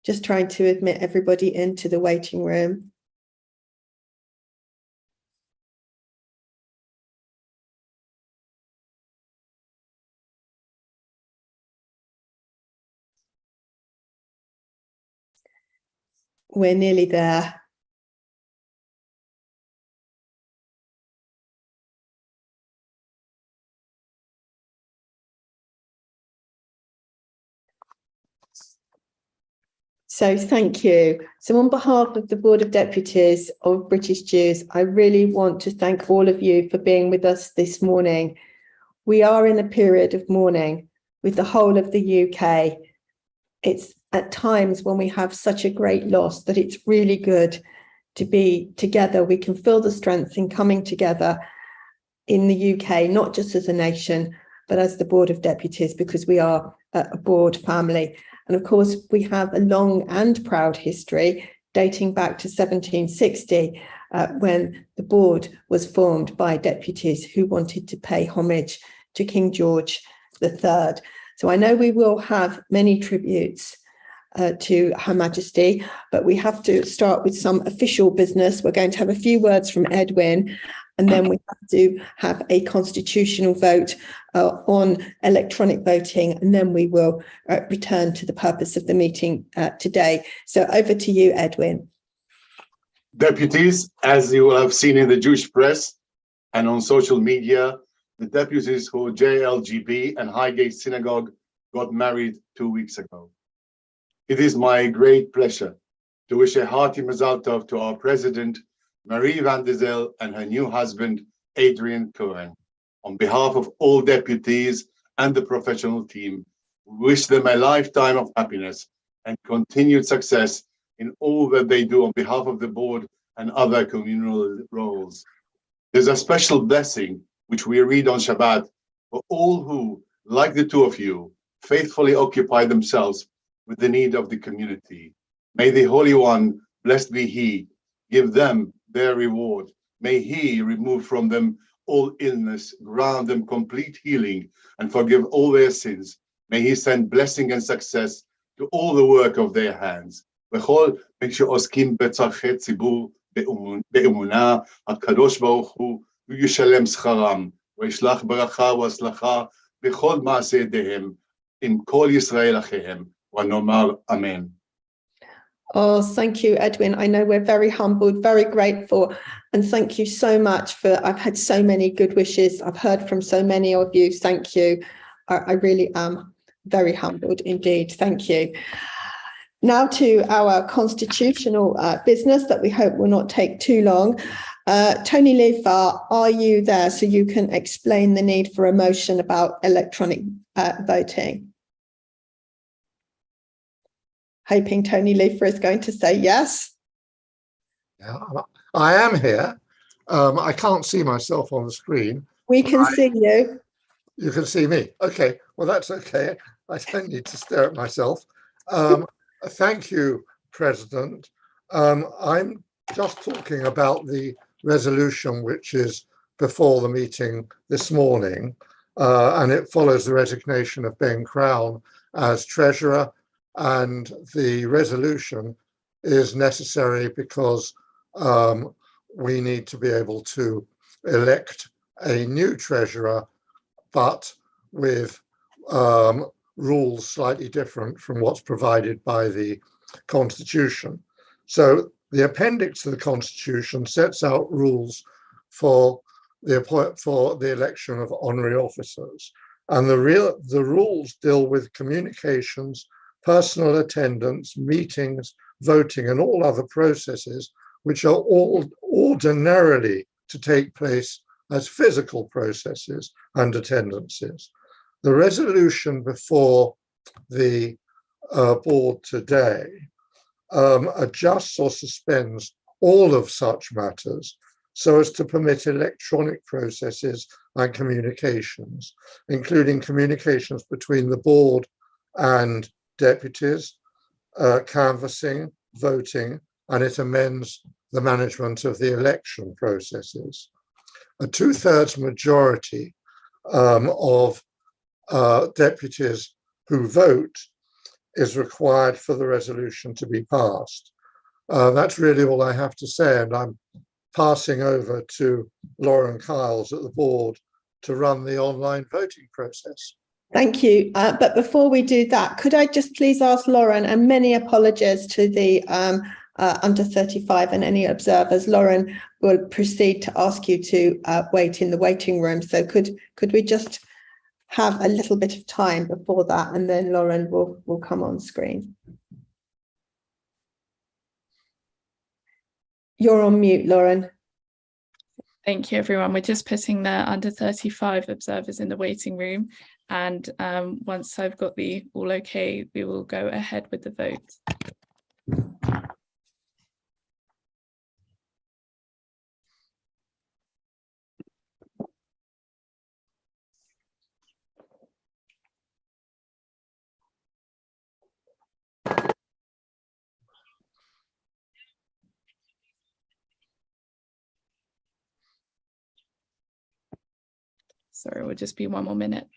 Just trying to admit everybody into the waiting room. We're nearly there. So thank you. So on behalf of the Board of Deputies of British Jews, I really want to thank all of you for being with us this morning. We are in a period of mourning with the whole of the UK. It's at times when we have such a great loss that it's really good to be together. We can feel the strength in coming together in the UK, not just as a nation, but as the Board of Deputies, because we are a board family. And of course, we have a long and proud history dating back to 1760, when the board was formed by deputies who wanted to pay homage to King George III. So I know we will have many tributes to Her Majesty, but we have to start with some official business. We're going to have a few words from Edwin, and then we have to have a constitutional vote on electronic voting, and then we will return to the purpose of the meeting today. So over to you, Edwin. Deputies, as you will have seen in the Jewish press and on social media, the deputies who JLGB and Highgate Synagogue got married 2 weeks ago. It is my great pleasure to wish a hearty Mazal Tov to our President, Marie van der Zel, and her new husband, Adrian Cohen. On behalf of all deputies and the professional team, we wish them a lifetime of happiness and continued success in all that they do on behalf of the board and other communal roles. There's a special blessing, which we read on Shabbat, for all who, like the two of you, faithfully occupy themselves with the need of the community. May the Holy One, blessed be He, give them their reward. May He remove from them all illness, grant them complete healing, and forgive all their sins. May He send blessing and success to all the work of their hands. וכל מי שעוסקים בצורכי ציבור באמונה, הקדוש ברוך הוא ישלם שכרם, וישלח ברכה והצלחה בכל מעשה ידיהם, עם כל ישראל אחיהם, ונאמר אמן. Oh, thank you, Edwin. I know we're very humbled, very grateful, and thank you so much I've had so many good wishes. I've heard from so many of you. Thank you. I really am very humbled indeed. Thank you. Now to our constitutional business that we hope will not take too long. Tony Lefa, are you there so you can explain the need for a motion about electronic voting? Hoping Tony Lefa is going to say yes. Yeah, I am here. I can't see myself on the screen. We can see you. You can see me. Okay, well, that's okay. I don't need to stare at myself. Thank you, President. I'm just talking about the resolution which is before the meeting this morning, and it follows the resignation of Ben Crown as Treasurer. And the resolution is necessary because we need to be able to elect a new treasurer, but with rules slightly different from what's provided by the Constitution. So the appendix to the Constitution sets out rules for the election of honorary officers, and the rules deal with communications, personal attendance, meetings, voting, and all other processes which are all ordinarily to take place as physical processes and attendances. The resolution before the board today adjusts or suspends all of such matters so as to permit electronic processes and communications, including communications between the board and deputies, canvassing, voting, and it amends the management of the election processes. A 2/3 majority of deputies who vote is required for the resolution to be passed. That's really all I have to say, and I'm passing over to Lauren Kiles at the board to run the online voting process. Thank you. But before we do that, could I just please ask Lauren, and many apologies to the under 35 and any observers, Lauren will proceed to ask you to wait in the waiting room. So could we just have a little bit of time before that, and then Lauren will come on screen. You're on mute, Lauren. Thank you, everyone. We're just putting the under 35 observers in the waiting room. And once I've got the all okay, we will go ahead with the vote. Sorry, it will just be one more minute.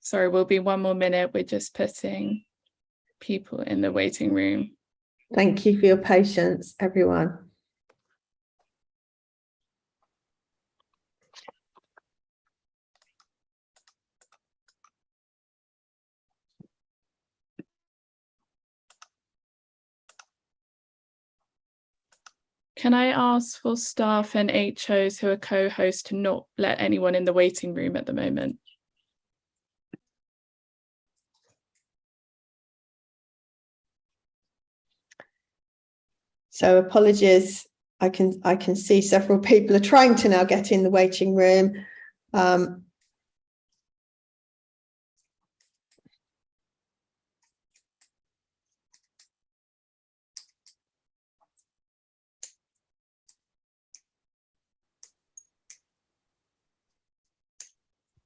Sorry, we'll be one more minute. We're just putting people in the waiting room. Thank you for your patience, everyone. Can I ask for staff and HOs who are co-hosts to not let anyone in the waiting room at the moment? So apologies, I can see several people are trying to now get in the waiting room.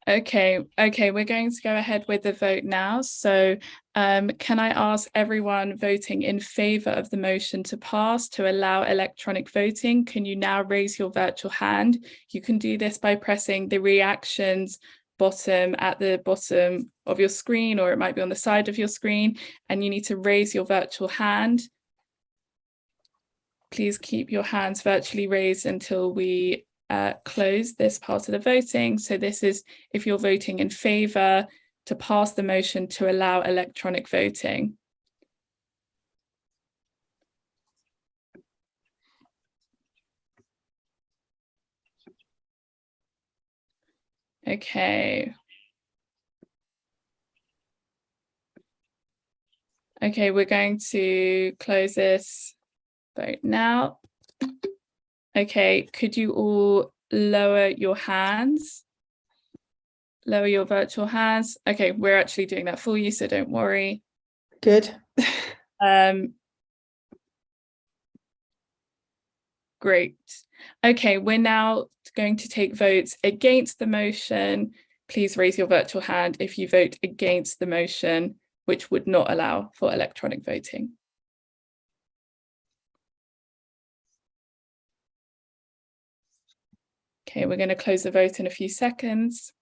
Okay, we're going to go ahead with the vote now. So can I ask everyone voting in favour of the motion to pass to allow electronic voting? Can you now raise your virtual hand? You can do this by pressing the reactions bottom at the bottom of your screen, or it might be on the side of your screen, and you need to raise your virtual hand. Please keep your hands virtually raised until we close this part of the voting. So this is if you're voting in favour to pass the motion to allow electronic voting. Okay. Okay, we're going to close this vote now. Okay, could you all lower your hands? Lower your virtual hands. Okay, we're actually doing that for you, so don't worry. Good. Great. Okay, we're now going to take votes against the motion. Please raise your virtual hand if you vote against the motion, which would not allow for electronic voting. Okay, we're going to close the vote in a few seconds.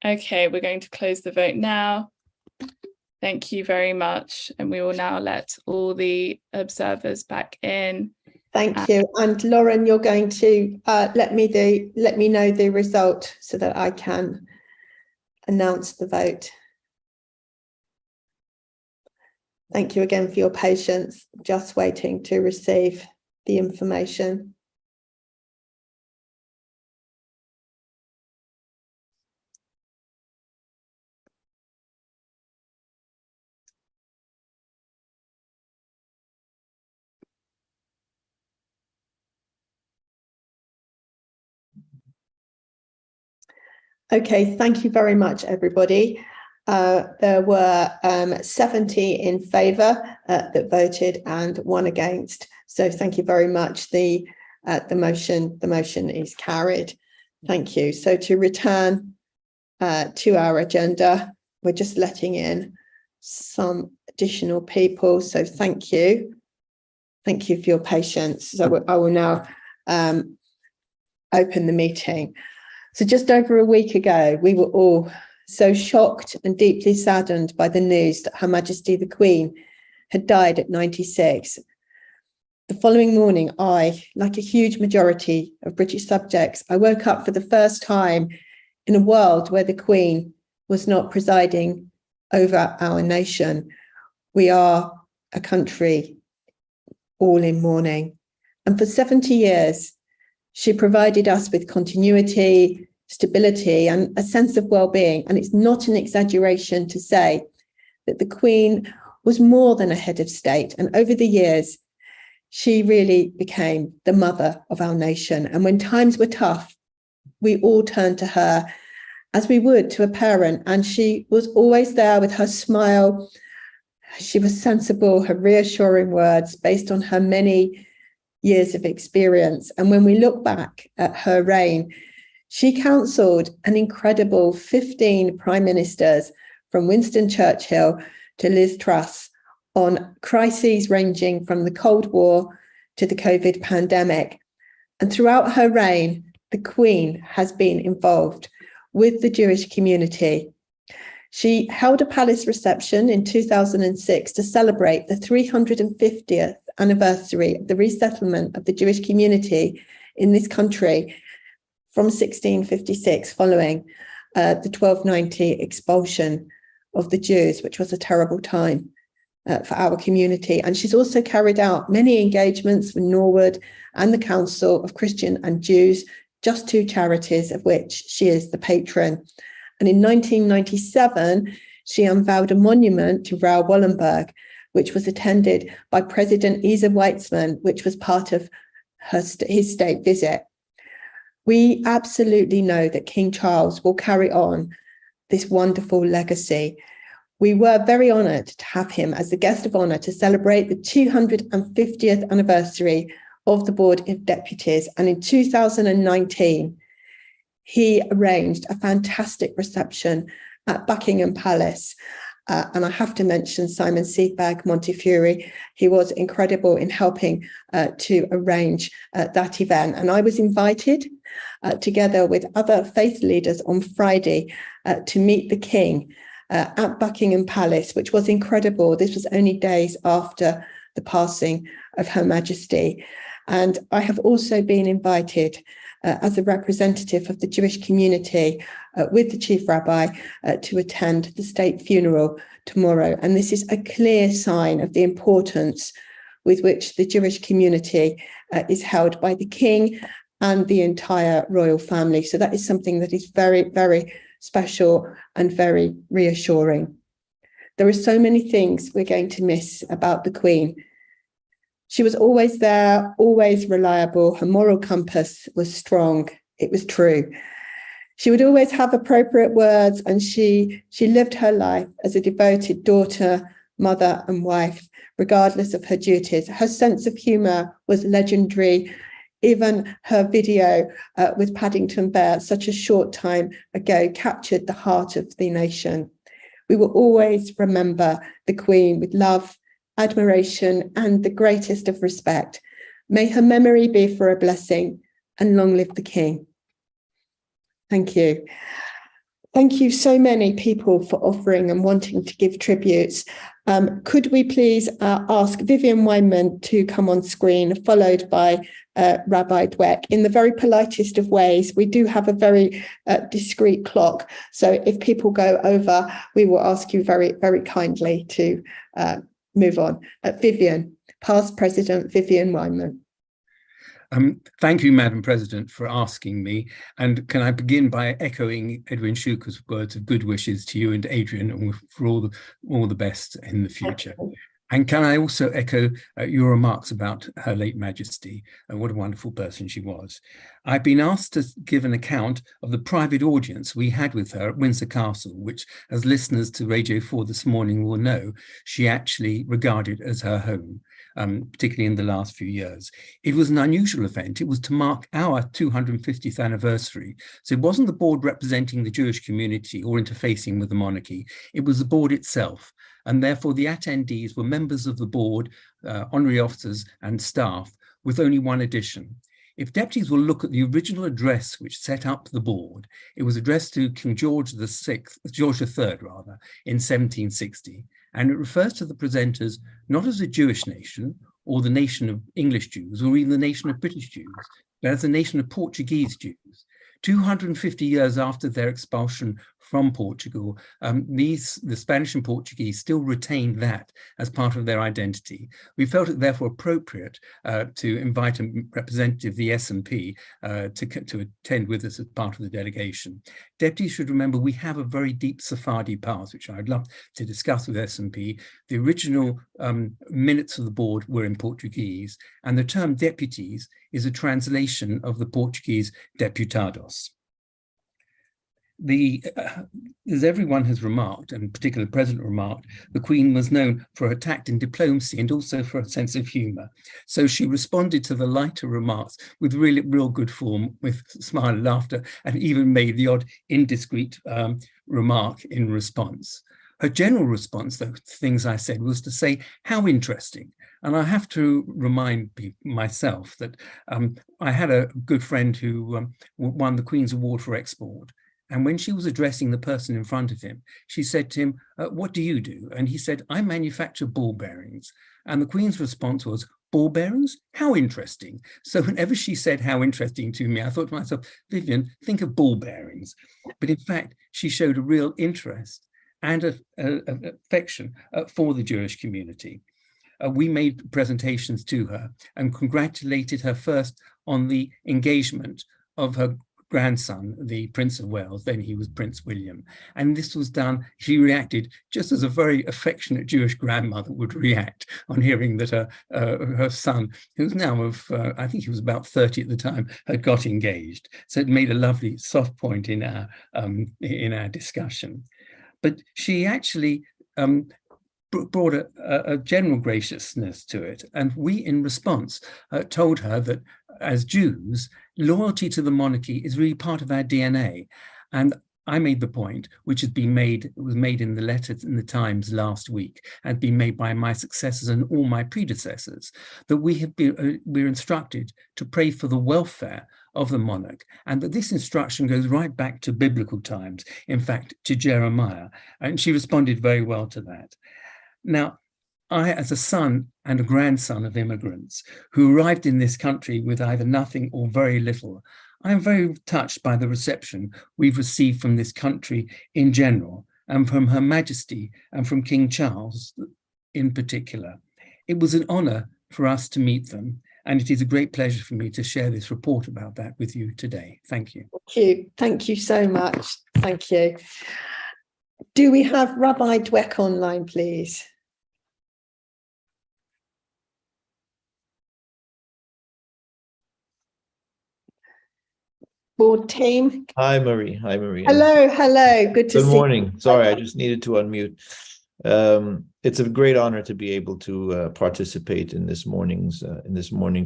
Okay, we're going to close the vote now. Thank you very much. And we will now let all the observers back in. Thank you. And Lauren, you're going to let me know the result so that I can announce the vote. Thank you again for your patience. Just waiting to receive the information. Okay, thank you very much, everybody. There were 70 in favour that voted and 1 against. So thank you very much. The motion is carried. Thank you. So to return to our agenda, we're just letting in some additional people. So thank you. Thank you for your patience. So I will now open the meeting. So just over a week ago, we were all so shocked and deeply saddened by the news that Her Majesty the Queen had died at 96. The following morning, I, like a huge majority of British subjects, I woke up for the first time in a world where the Queen was not presiding over our nation. We are a country all in mourning. And for 70 years, she provided us with continuity, stability, and a sense of well-being. And it's not an exaggeration to say that the Queen was more than a head of state. And over the years, she really became the mother of our nation. And when times were tough, we all turned to her as we would to a parent. And she was always there with her smile. She was sensible, her reassuring words based on her many years of experience. And when we look back at her reign, she counselled an incredible 15 prime ministers from Winston Churchill to Liz Truss on crises ranging from the Cold War to the COVID pandemic. And throughout her reign, the Queen has been involved with the Jewish community. She held a palace reception in 2006 to celebrate the 350th anniversary of the resettlement of the Jewish community in this country from 1656, following the 1290 expulsion of the Jews, which was a terrible time for our community. And she's also carried out many engagements with Norwood and the Council of Christian and Jews, just 2 charities of which she is the patron. And in 1997, she unveiled a monument to Raoul Wallenberg, which was attended by President Isa Weitzman, which was part of his state visit. We absolutely know that King Charles will carry on this wonderful legacy. We were very honoured to have him as the guest of honour to celebrate the 250th anniversary of the Board of Deputies. And in 2019, he arranged a fantastic reception at Buckingham Palace. And I have to mention Simon Seaberg Montefiore. He was incredible in helping to arrange that event. And I was invited together with other faith leaders on Friday to meet the King at Buckingham Palace, which was incredible. This was only days after the passing of Her Majesty. And I have also been invited as a representative of the Jewish community with the Chief Rabbi to attend the state funeral tomorrow. And this is a clear sign of the importance with which the Jewish community is held by the King and the entire royal family. So that is something that is very, very special and very reassuring. There are so many things we're going to miss about the Queen. She was always there, always reliable. Her moral compass was strong. It was true. She would always have appropriate words, and she lived her life as a devoted daughter, mother, and wife, regardless of her duties. Her sense of humour was legendary. Even her video with Paddington Bear, such a short time ago, captured the heart of the nation. We will always remember the Queen with love, admiration, and the greatest of respect. May her memory be for a blessing, and long live the King. Thank you. Thank you so many people for offering and wanting to give tributes. Could we please ask Vivian Weinman to come on screen, followed by Rabbi Dweck, in the very politest of ways. We do have a very discreet clock, so if people go over, we will ask you very, very kindly to move on. Vivian, past President Vivian Weinman. Thank you, Madam President, for asking me. And can I begin by echoing Edwin Shuker's words of good wishes to you and Adrian, and for all the best in the future. And can I also echo your remarks about Her late Majesty and what a wonderful person she was. I've been asked to give an account of the private audience we had with her at Windsor Castle, which, as listeners to Radio 4 this morning will know, she actually regarded as her home, particularly in the last few years. It was an unusual event. It was to mark our 250th anniversary. So it wasn't the board representing the Jewish community or interfacing with the monarchy. It was the board itself. And therefore the attendees were members of the board, honorary officers and staff, with only one addition. If deputies will look at the original address which set up the board, it was addressed to King George III, in 1760, and it refers to the presenters not as a Jewish nation, or the nation of English Jews, or even the nation of British Jews, but as a nation of Portuguese Jews. 250 years after their expulsion from Portugal, the Spanish and Portuguese still retained that as part of their identity. We felt it therefore appropriate to invite a representative of the S&P to attend with us as part of the delegation. Deputies should remember we have a very deep Sephardi past, which I'd love to discuss with S&P. The original minutes of the board were in Portuguese, and the term deputies is a translation of the Portuguese deputados. As everyone has remarked, and particularly the President remarked, the Queen was known for her tact in diplomacy and also for a sense of humour. So she responded to the lighter remarks with real good form, with smile and laughter, and even made the odd indiscreet remark in response. Her general response, though, to things I said, was to say, how interesting. And I have to remind myself that I had a good friend who won the Queen's Award for Export. And when she was addressing the person in front of him, she said to him, what do you do? And he said, I manufacture ball bearings. And the Queen's response was, ball bearings? How interesting. So whenever she said how interesting to me, I thought to myself, Vivian, think of ball bearings. But in fact, she showed a real interest and affection for the Jewish community. We made presentations to her and congratulated her first on the engagement of her grandson, the Prince of Wales, then he was Prince William. And this was done, she reacted just as a very affectionate Jewish grandmother would react on hearing that her son, who's now I think he was about 30 at the time, had got engaged. So it made a lovely soft point in our discussion. But she actually brought a general graciousness to it. And we, in response, told her that as Jews, loyalty to the monarchy is really part of our DNA. And I made the point, which was made in the letters in the Times last week, and been made by my successors and all my predecessors, that we're instructed to pray for the welfare of the monarch, and that this instruction goes right back to biblical times, in fact, to Jeremiah. And she responded very well to that. Now, I, as a son and a grandson of immigrants who arrived in this country with either nothing or very little, I am very touched by the reception we've received from this country in general, and from Her Majesty and from King Charles in particular. It was an honour for us to meet them, and it is a great pleasure for me to share this report about that with you today. Thank you. Thank you. Thank you so much. Thank you. Do we have Rabbi Dweck online, please? Board team. Hi, Marie. Hi, Marie. Hello. Good to see you. Good morning. Sorry, I just needed to unmute. It's a great honor to be able to participate in this morning's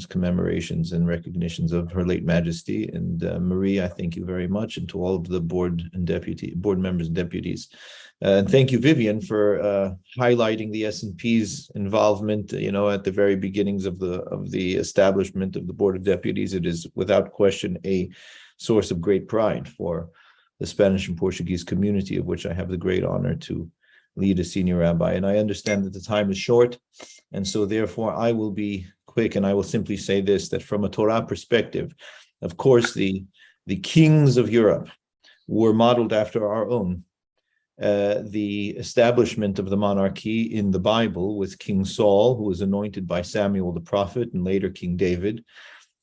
commemorations and recognitions of Her late Majesty. And Marie, I thank you very much, and to all of the board members and deputies. And thank you, Vivian, for highlighting the S&P's involvement. At the very beginnings of the establishment of the Board of Deputies, it is without question a source of great pride for the Spanish and Portuguese community, of which I have the great honor to lead as senior rabbi. And I understand that the time is short, and so therefore I will be quick, and I will simply say this, that from a Torah perspective, of course, the kings of Europe were modeled after our own. The establishment of the monarchy in the Bible with King Saul, who was anointed by Samuel the prophet, and later King David,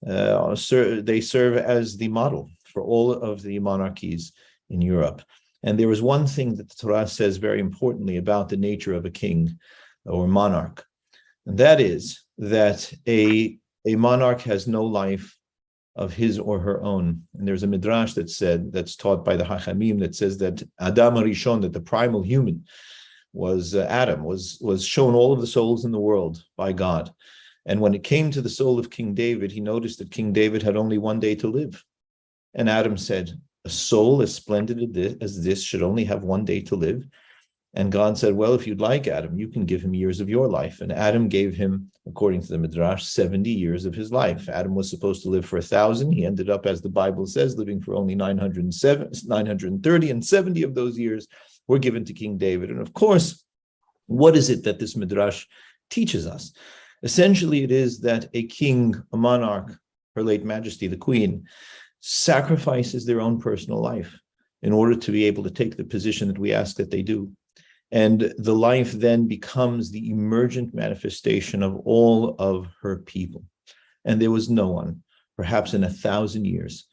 they serve as the model for all of the monarchies in Europe. And there is one thing that the Torah says very importantly about the nature of a king or monarch, And that is that a monarch has no life of his or her own. And there's a midrash that's taught by the Hachamim that says that Adam Rishon, that the primal human was Adam, was shown all of the souls in the world by God. And when it came to the soul of King David, he noticed that King David had only one day to live. And Adam said, a soul as splendid as this should only have one day to live. And God said, well, if you'd like, Adam, you can give him years of your life. And Adam gave him, according to the Midrash, 70 years of his life. Adam was supposed to live for 1,000. He ended up, as the Bible says, living for only 930, and 70 of those years were given to King David. And of course, what is it that this Midrash teaches us? Essentially, it is that a king, a monarch, Her late Majesty, the Queen, sacrifices their own personal life in order to be able to take the position that we ask that they do. And the life then becomes the emergent manifestation of all of her people. And there was no one, perhaps in 1,000 years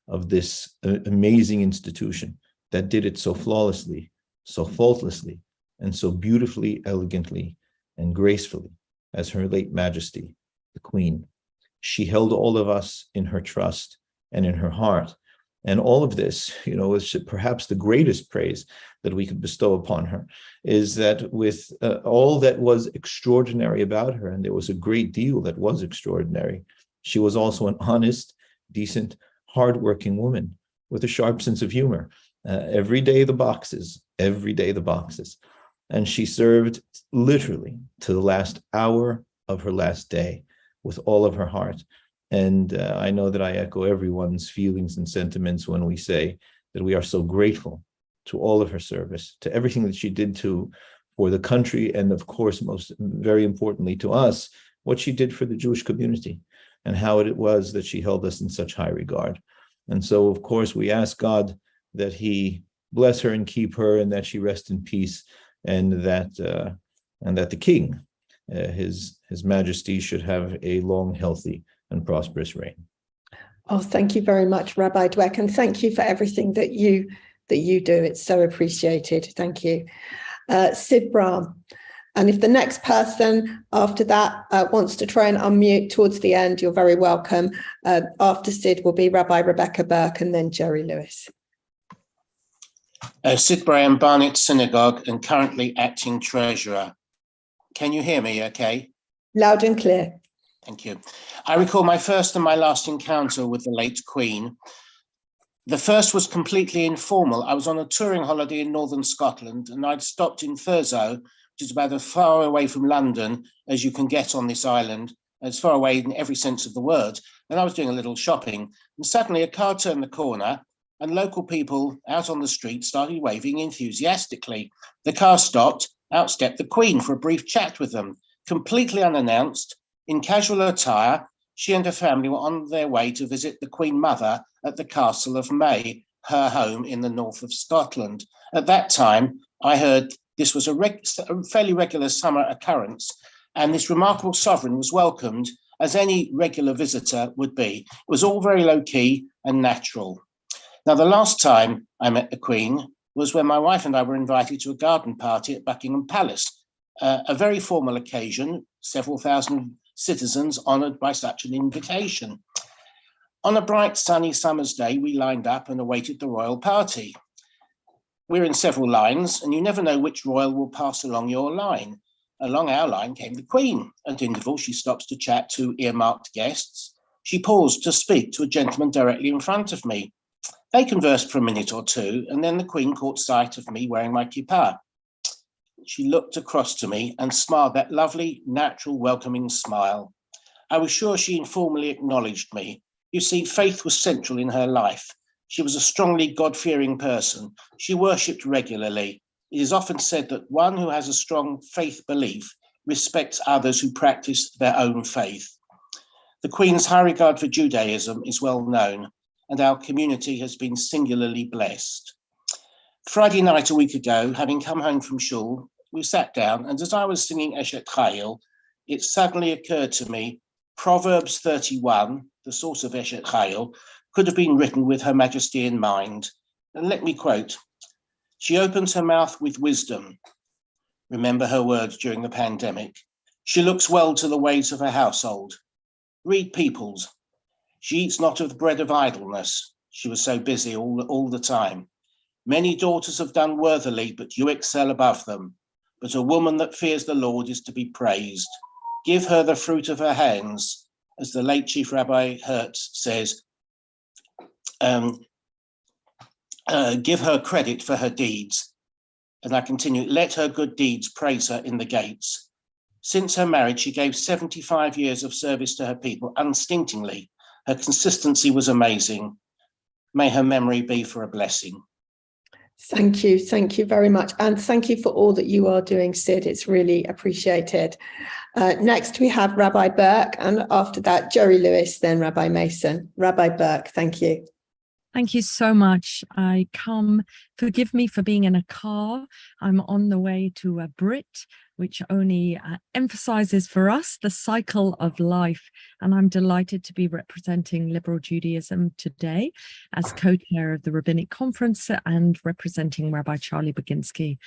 of this amazing institution, that did it so flawlessly, so faultlessly, and so beautifully, elegantly, and gracefully as Her late Majesty, the Queen. She held all of us in her trust and in her heart. And all of this, is perhaps the greatest praise that we could bestow upon her, is that with all that was extraordinary about her, and there was a great deal that was extraordinary, she was also an honest, decent, hardworking woman with a sharp sense of humor. Every day the boxes. And she served literally to the last hour of her last day with all of her heart. And I know that I echo everyone's feelings and sentiments when we say that we are so grateful to all of her service, to everything that she did for the country, and of course, very importantly to us, what she did for the Jewish community and how it was that she held us in such high regard. And so, of course, we ask God that he bless her and keep her, and that she rest in peace, and that the King, His Majesty, should have a long, healthy, and prosperous reign. Oh, thank you very much, Rabbi Dweck, and thank you for everything that you do. It's so appreciated. Thank you. Sid Brahm. And if the next person after that wants to try and unmute towards the end, you're very welcome. After Sid will be Rabbi Rebecca Burke and then Jerry Lewis. Sid Brahm, Barnet Synagogue, and currently acting treasurer. Can you hear me okay? Loud and clear. Thank you. I recall my first and my last encounter with the late Queen. The first was completely informal. I was on a touring holiday in northern Scotland, and I'd stopped in Thurso, which is about as far away from London as you can get on this island, as far away in every sense of the word. And I was doing a little shopping, and suddenly a car turned the corner, and local people out on the street started waving enthusiastically. The car stopped, out stepped the Queen for a brief chat with them, completely unannounced. In casual attire, she and her family were on their way to visit the Queen Mother at the Castle of May, her home in the north of Scotland. At that time, I heard this was a fairly regular summer occurrence, and this remarkable sovereign was welcomed as any regular visitor would be. It was all very low-key and natural. Now, the last time I met the Queen was when my wife and I were invited to a garden party at Buckingham Palace, a very formal occasion, several thousand citizens honoured by such an invitation. On a bright sunny summer's day, we lined up and awaited the royal party. We're in several lines, and you never know which royal will pass along your line. Along our line came the Queen. At intervals, she stops to chat to earmarked guests. She paused to speak to a gentleman directly in front of me. They conversed for a minute or two, and then the Queen caught sight of me wearing my kippah. She looked across to me and smiled that lovely, natural, welcoming smile. I was sure she informally acknowledged me. You see, faith was central in her life. She was a strongly God-fearing person. She worshipped regularly. It is often said that one who has a strong faith belief respects others who practice their own faith. The Queen's high regard for Judaism is well known, and our community has been singularly blessed. Friday night a week ago, having come home from shul, we sat down, and as I was singing Eshet Chayil, it suddenly occurred to me, Proverbs 31, the source of Eshet Chayil, could have been written with Her Majesty in mind. And let me quote, "She opens her mouth with wisdom." Remember her words during the pandemic. She looks well to the ways of her household. Read Peoples. She eats not of the bread of idleness. She was so busy all the time. Many daughters have done worthily, but you excel above them. But a woman that fears the Lord is to be praised. Give her the fruit of her hands, as the late Chief Rabbi Hertz says. Give her credit for her deeds. And I continue, let her good deeds praise her in the gates. Since her marriage, she gave 75 years of service to her people unstintingly. Her consistency was amazing. May her memory be for a blessing. Thank you very much. And thank you for all that you are doing, Sid. It's really appreciated. Next, we have Rabbi Burke, and after that, Jerry Lewis, then Rabbi Mason. Rabbi Burke, thank you. Thank you so much. Forgive me for being in a car. I'm on the way to a Brit, which only emphasizes for us the cycle of life. And I'm delighted to be representing Liberal Judaism today as co-chair of the Rabbinic Conference and representing Rabbi Charlie Baginski.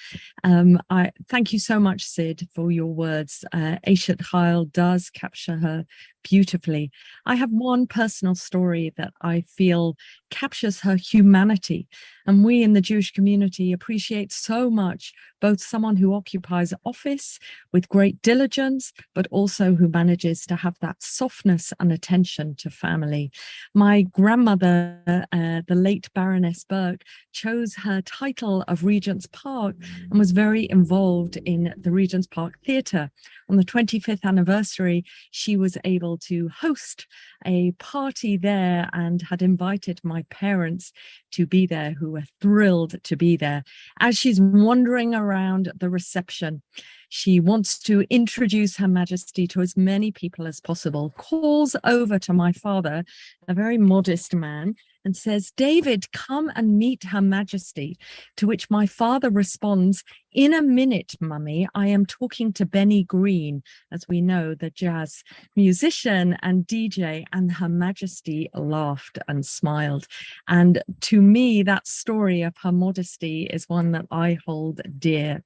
I thank you so much, Sid, for your words. Eshet Chayil does capture her beautifully. I have one personal story that I feel captures her humanity. And we in the Jewish community appreciate so much both someone who occupies office with great diligence, but also who manages to have that softness and attention to family. My grandmother, the late Baroness Burke, chose her title of Regent's Park and was very involved in the Regent's Park Theatre. On the 25th anniversary, she was able to host a party there and had invited my parents to be there, who were thrilled to be there. As she's wandering around the reception, she wants to introduce Her Majesty to as many people as possible, calls over to my father, a very modest man, and says, "David, come and meet Her Majesty." To which my father responds, "In a minute, Mummy, I am talking to Benny Green," as we know, the jazz musician and DJ, and Her Majesty laughed and smiled. And to me, that story of her modesty is one that I hold dear.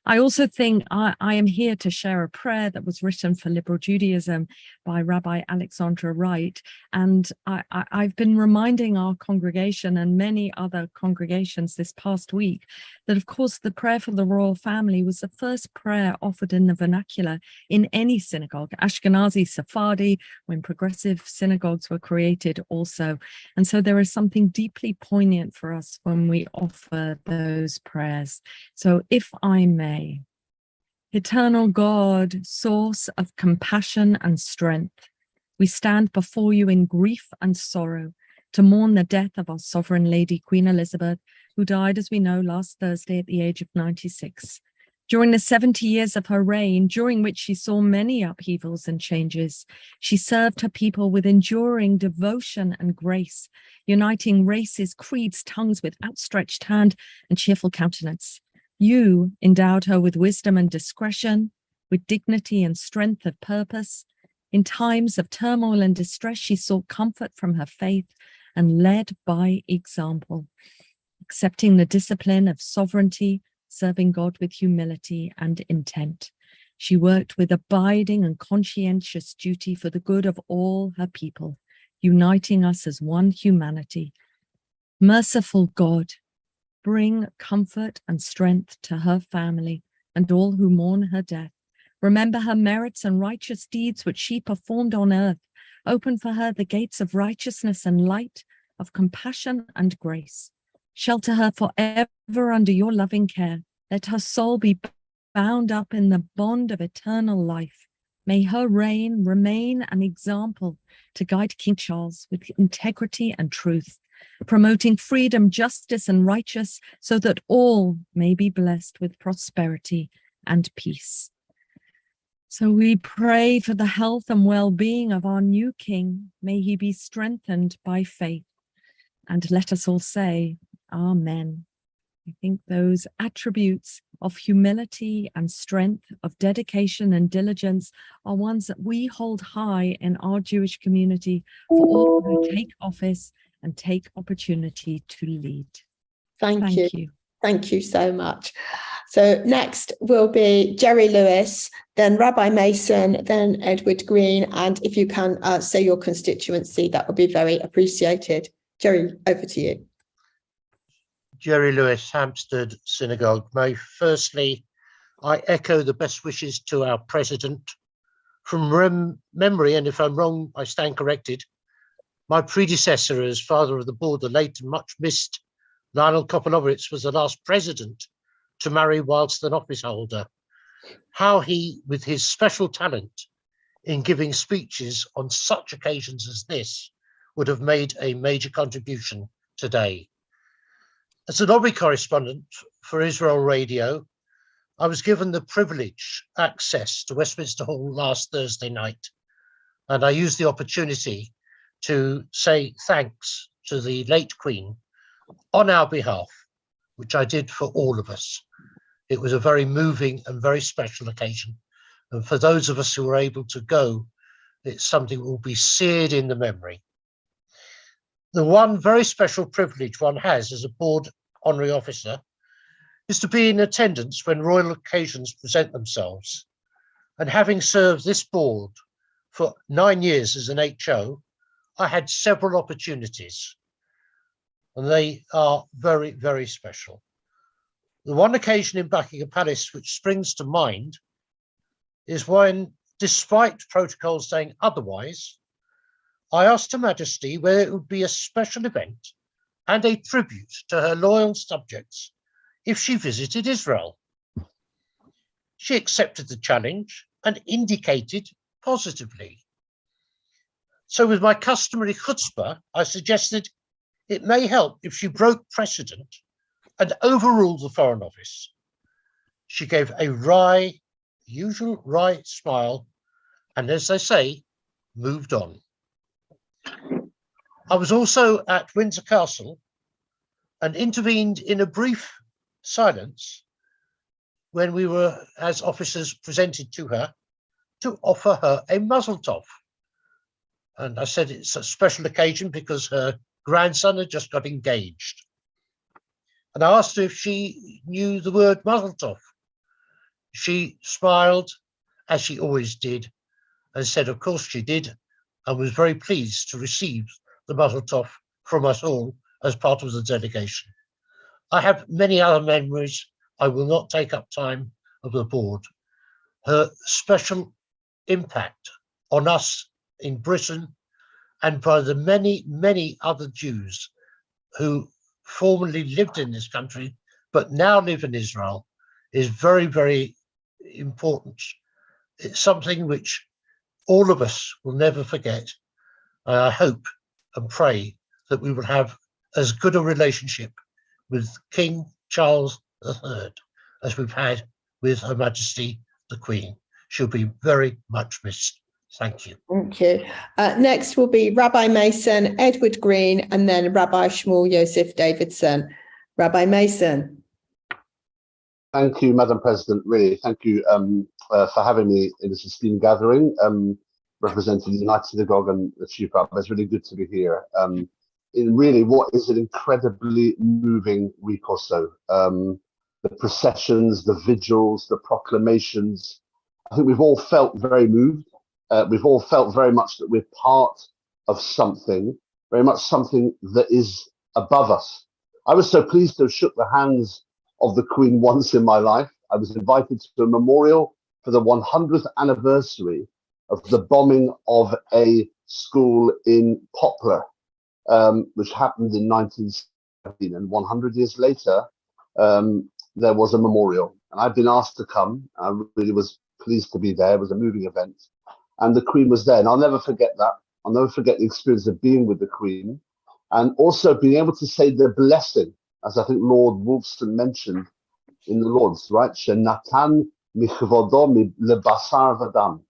I also think I am here to share a prayer that was written for Liberal Judaism by Rabbi Alexandra Wright. And I've been reminding our congregation and many other congregations this past week that, of course, the prayer for the royal family was the first prayer offered in the vernacular in any synagogue, Ashkenazi, Sephardi, when progressive synagogues were created also. And so there is something deeply poignant for us when we offer those prayers. So if I may, eternal God, source of compassion and strength, we stand before you in grief and sorrow to mourn the death of our sovereign lady, Queen Elizabeth, who died, as we know, last Thursday at the age of 96. During the 70 years of her reign, during which she saw many upheavals and changes, she served her people with enduring devotion and grace, uniting races, creeds, tongues with outstretched hand and cheerful countenance. You endowed her with wisdom and discretion, with dignity and strength of purpose. In times of turmoil and distress, she sought comfort from her faith and led by example, accepting the discipline of sovereignty, serving God with humility and intent. She worked with abiding and conscientious duty for the good of all her people, uniting us as one humanity. Merciful God, bring comfort and strength to her family and all who mourn her death. Remember her merits and righteous deeds which she performed on earth. Open for her the gates of righteousness and light, of compassion and grace. Shelter her forever under your loving care. Let her soul be bound up in the bond of eternal life. May her reign remain an example to guide King Charles with integrity and truth, promoting freedom, justice, and righteousness, so that all may be blessed with prosperity and peace. So we pray for the health and well-being of our new King. May he be strengthened by faith. And let us all say, Amen. I think those attributes of humility and strength, of dedication and diligence are ones that we hold high in our Jewish community for all who take office and take opportunity to lead. Thank you. Thank you so much. So next will be Jerry Lewis, then Rabbi Mason, then Edward Green. And if you can say your constituency, that would be very appreciated. Jerry, over to you. Jerry Lewis, Hampstead Synagogue. Firstly, I echo the best wishes to our president. From memory, and if I'm wrong, I stand corrected, my predecessor as father of the board, the late and much missed Lionel Kopalovitz, was the last president to marry whilst an office holder. How he, with his special talent in giving speeches on such occasions as this, would have made a major contribution today. As a lobby correspondent for Israel Radio, I was given the privilege access to Westminster Hall last Thursday night, and I used the opportunity to say thanks to the late Queen on our behalf, which I did for all of us. It was a very moving and very special occasion. And for those of us who were able to go, it's something that will be seared in the memory. The one very special privilege one has as a board honorary officer is to be in attendance when royal occasions present themselves. And having served this board for 9 years as an HO, I had several opportunities, and they are very, very special. The one occasion in Buckingham Palace which springs to mind is when, despite protocol saying otherwise, I asked Her Majesty whether it would be a special event and a tribute to her loyal subjects if she visited Israel. She accepted the challenge and indicated positively. So with my customary chutzpah, I suggested it may help if she broke precedent and overruled the Foreign Office. She gave a usual wry smile, and as they say, moved on. I was also at Windsor Castle and intervened in a brief silence when we were, as officers, presented to her to offer her a mazel tov. And I said it's a special occasion because her grandson had just got engaged. And I asked her if she knew the word mazel tov. She smiled, as she always did, and said, of course she did, and was very pleased to receive the mazel tov from us all as part of the delegation. I have many other memories. I will not take up time of the board. Her special impact on us in Britain and by the many, many other Jews who formerly lived in this country, but now live in Israel, is very, very important. It's something which all of us will never forget. I hope and pray that we will have as good a relationship with King Charles III as we've had with Her Majesty the Queen. She'll be very much missed. Thank you. Thank you. Next will be Rabbi Mason, Edward Green, and then Rabbi Shmuel Yosef Davidson. Rabbi Mason. Thank you, Madam President. Really, thank you for having me in this esteemed gathering, representing the United Synagogue and the Chief Rabbi. It's really good to be here. In really what is an incredibly moving week or so. The processions, the vigils, the proclamations. I think we've all felt very moved. We've all felt very much that we're part of something, very much something that is above us. I was so pleased to have shook the hands of the Queen once in my life. I was invited to a memorial for the 100th anniversary of the bombing of a school in Poplar, which happened in 1917. And 100 years later, there was a memorial. And I've been asked to come. I really was pleased to be there. It was a moving event. And the Queen was there. And I'll never forget that. I'll never forget the experience of being with the Queen and also being able to say the blessing, as I think Lord Wolfson mentioned in the Lord's, right? Shenatan michvodo lebasar v'dam.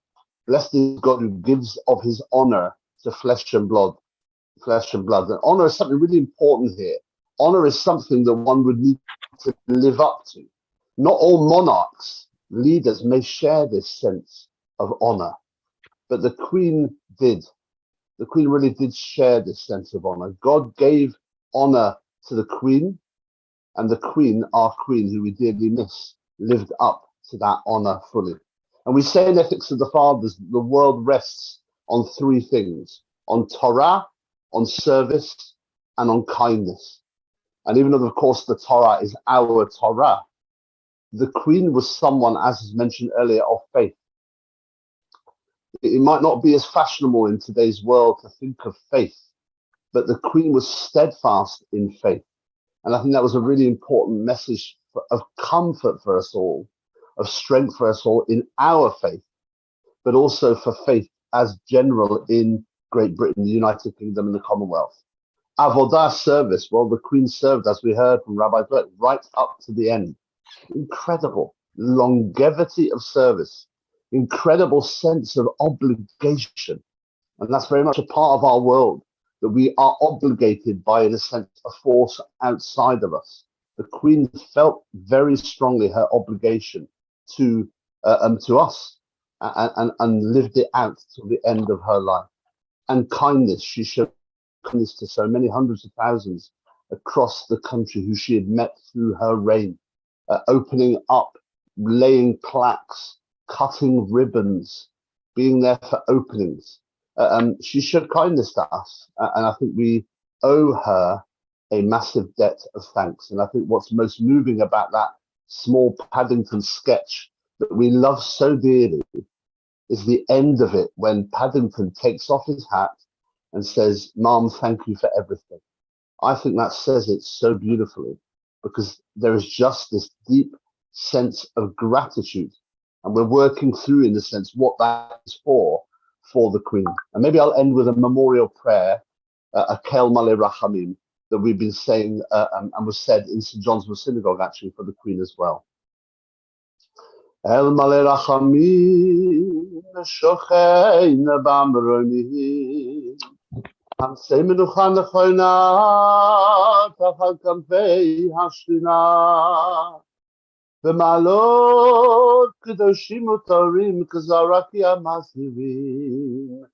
Blessed is God who gives of his honor to flesh and blood. Flesh and blood. And honor is something really important here. Honor is something that one would need to live up to. Not all monarchs, leaders may share this sense of honor, but the Queen did. The Queen really did share this sense of honor. God gave honor to the Queen, And the Queen, our Queen, who we dearly miss, lived up to that honour fully. And we say in Ethics of the Fathers, the world rests on three things: on Torah, on service, and on kindness. And even though, of course, the Torah is our Torah, the Queen was someone, as is mentioned earlier, of faith. It might not be as fashionable in today's world to think of faith, but the Queen was steadfast in faith. And I think that was a really important message of comfort for us all, of strength for us all in our faith, but also for faith as general in Great Britain, the United Kingdom, and the Commonwealth. Avodah, service. Well, the Queen served, as we heard from Rabbi Burke, right up to the end. Incredible longevity of service, incredible sense of obligation. And that's very much a part of our world, that we are obligated by, in a sense, a force outside of us. The Queen felt very strongly her obligation to us and lived it out till the end of her life. And kindness, she showed kindness to so many hundreds of thousands across the country who she had met through her reign, opening up, laying plaques, cutting ribbons, being there for openings. She showed kindness to us, and I think we owe her a massive debt of thanks. And I think what's most moving about that small Paddington sketch that we love so dearly is the end of it, when Paddington takes off his hat and says, "Mom, thank you for everything." I think that says it so beautifully, because there is just this deep sense of gratitude, and we're working through, in a sense, what that is for the Queen. And maybe I'll end with a memorial prayer, a Kel Male Rachamim, that we've been saying and was said in St. John's Wood Synagogue, actually, for the Queen as well. El Male Rachamim, Shochein Bamronim, Hamsei Menucha Nechoina, Tachal Kampei Hashchina, V'malot Kedoshim Utorim, K'zaraki HaMazhirim,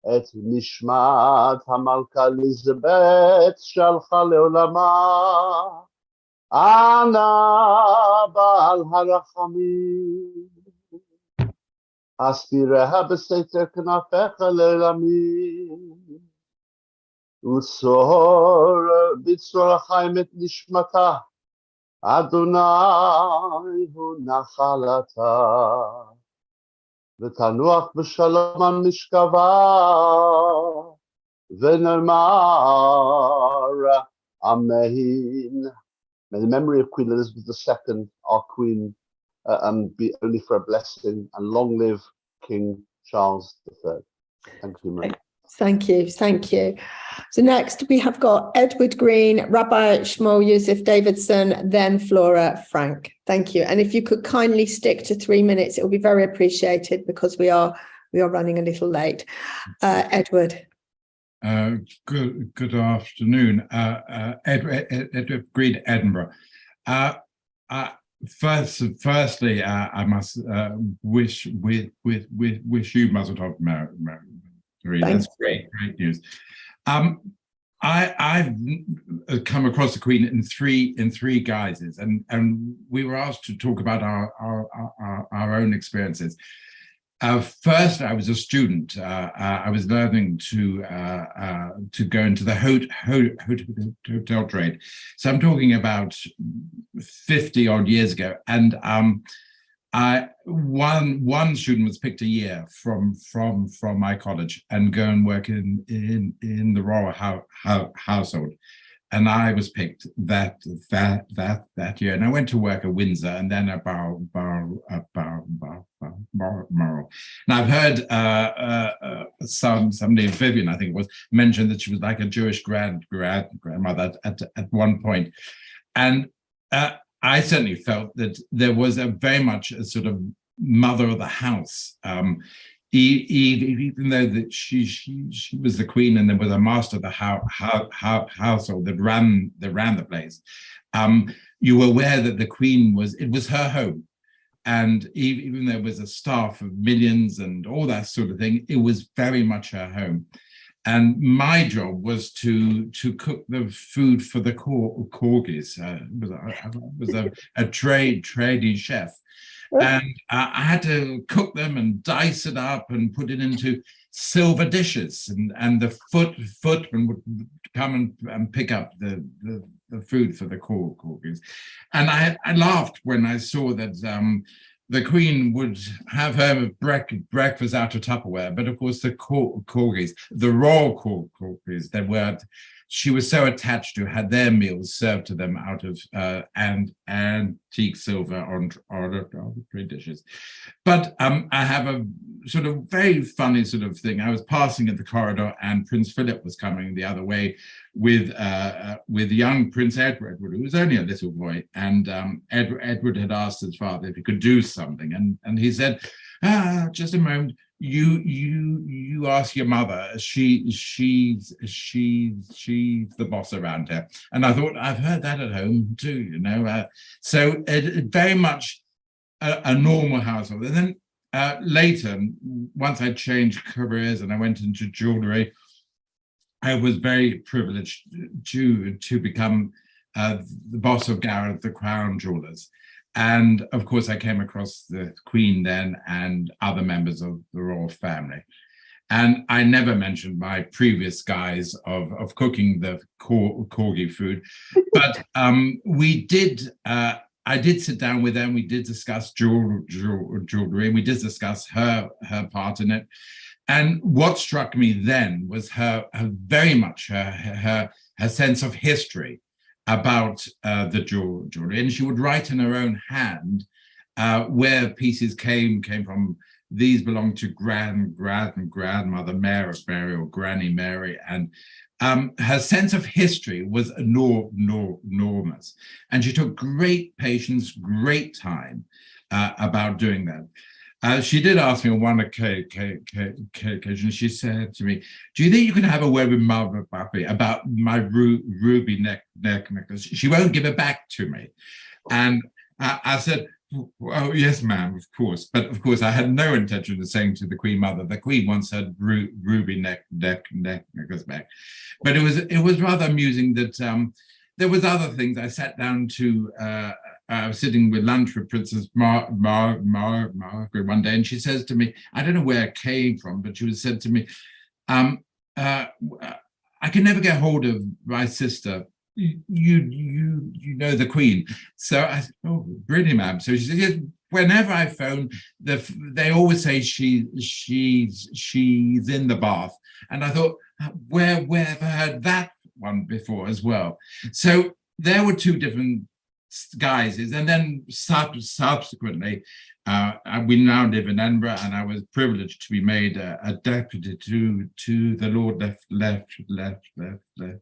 Et Nishmat HaMalka Elizabeth Shalcha Leolama, Ana Baal Harachamim, Astireha B'Seiter Knafecha Leolamim, Utzor B'tzor HaChaim Et Nishmata, Adonai Hu Nachalata, V'tanuach B'Shalom HaMishkava, V'nomar Amen. May the memory of Queen Elizabeth II, our Queen, be only for a blessing, and long live King Charles III. Thank you, Marie. Thank you. Thank you. So next we have got Edward Green, Rabbi Shmuel Yosef Davidson, then Flora Frank. Thank you. And if you could kindly stick to 3 minutes, it will be very appreciated, because we are running a little late. Edward. Good afternoon. Edward Green, Edinburgh. Firstly, I must wish you Mazel Tov, Marie. That's great news. I've come across the Queen in three guises, and we were asked to talk about our own experiences. First, I was a student. I was learning to go into the hotel trade. So I'm talking about 50 odd years ago, and one student was picked a year from my college and go and work in the royal household, and I was picked that year, and I went to work at Windsor and then at Balmoral. Now I've heard somebody, Vivian, I think it was, mentioned that she was like a Jewish grandmother at one point, and I certainly felt that there was very much a sort of mother of the house, even though that she was the Queen and there was a master of the household that ran the place. You were aware that the Queen was her home, and even though there was a staff of millions and all that sort of thing, it was very much her home. And my job was to cook the food for the corgis. I was a trading chef, and I had to cook them and dice it up and put it into silver dishes, and the footman would come and pick up the food for the corgis. And I laughed when I saw that the Queen would have her breakfast out of Tupperware, but of course the corgis, the royal corgis, she was so attached to, had their meals served to them out of antique silver on tray dishes. But I have a sort of very funny sort of thing. I was passing in the corridor, and Prince Philip was coming the other way with young Prince Edward, who was only a little boy, and Edward had asked his father if he could do something, and he said, just a moment, you ask your mother, she's the boss around here. And I thought, I've heard that at home too, you know. So it very much a normal household. And then later, once I changed careers and I went into jewelry, I was very privileged to become the boss of Gareth, the Crown Jewelers. And of course, I came across the Queen then and other members of the royal family. And I never mentioned my previous guise of cooking the corgi food, but I did sit down with them. We did discuss jewelry, and we did discuss her part in it. And what struck me then was her very much her sense of history about the jewelry, and she would write in her own hand where pieces came from. These belonged to grandmother Mary or Granny Mary, and her sense of history was enormous, and she took great patience, great time about doing that. She did ask me on one occasion, she said to me, do you think you can have a word with Mother Buffy about my ruby necklace? She won't give it back to me. And I said, oh, yes, ma'am, of course. But of course, I had no intention of saying to the Queen Mother, the Queen wants her ruby necklace back. But it was rather amusing that there was other things. I sat down to I was sitting with lunch with Princess Margaret one day, and she says to me, I don't know where it came from, but she said to me, I can never get hold of my sister. You know the Queen. So I said, oh, really, ma'am? So she said, yes, whenever I phone, they always say she's in the bath. And I thought, where have I heard that one before as well? So there were two different guises, and then subsequently we now live in Edinburgh, and I was privileged to be made a deputy to the Lord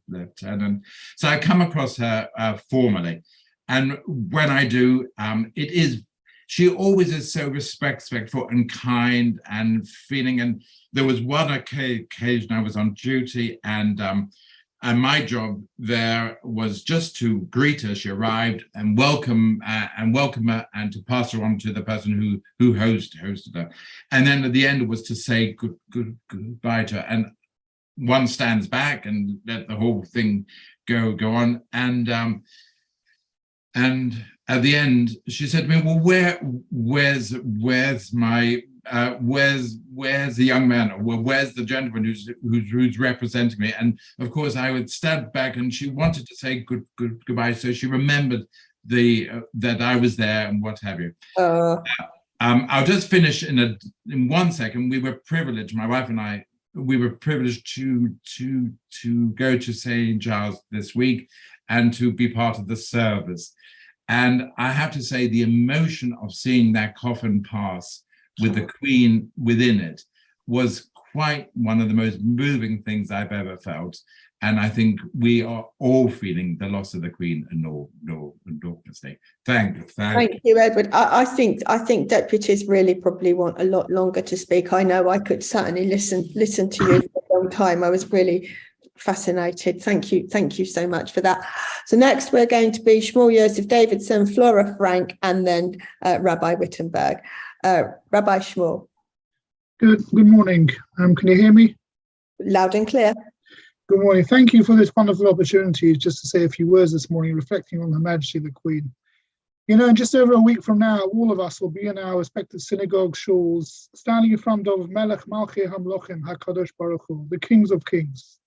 Lieutenant. So I come across her formally, and when I do, she always is so respectful and kind and feeling. And there was one occasion I was on duty, and my job there was just to greet her. She arrived and welcome her, and to pass her on to the person who hosted her. And then at the end was to say goodbye to her. And one stands back and let the whole thing go on. And at the end, she said to me, "Well, where's the young man, or where's the gentleman who's representing me?" And of course, I would stand back, and she wanted to say goodbye, so she remembered that I was there and what have you. I'll just finish in 1 second. We were privileged, my wife and I. We were privileged to go to St. Giles this week and to be part of the service. And I have to say, the emotion of seeing that coffin pass with the Queen within it was quite one of the most moving things I've ever felt. And I think we are all feeling the loss of the Queen enormously. Thank you, Edward. I think deputies really probably want a lot longer to speak. I know I could certainly listen to you for a long time. I was really fascinated. Thank you so much for that. So next we're going to be Shmuel Yosef Davidson, Flora Frank, and then Rabbi Wittenberg. Rabbi Shmuel. Good morning. Can you hear me? Loud and clear. Good morning. Thank you for this wonderful opportunity just to say a few words this morning, reflecting on Her Majesty the Queen. You know, in just over a week from now, all of us will be in our respective synagogue shuls, standing in front of Melech Malchei Hamlochim HaKadosh Baruch Hu, the Kings of Kings.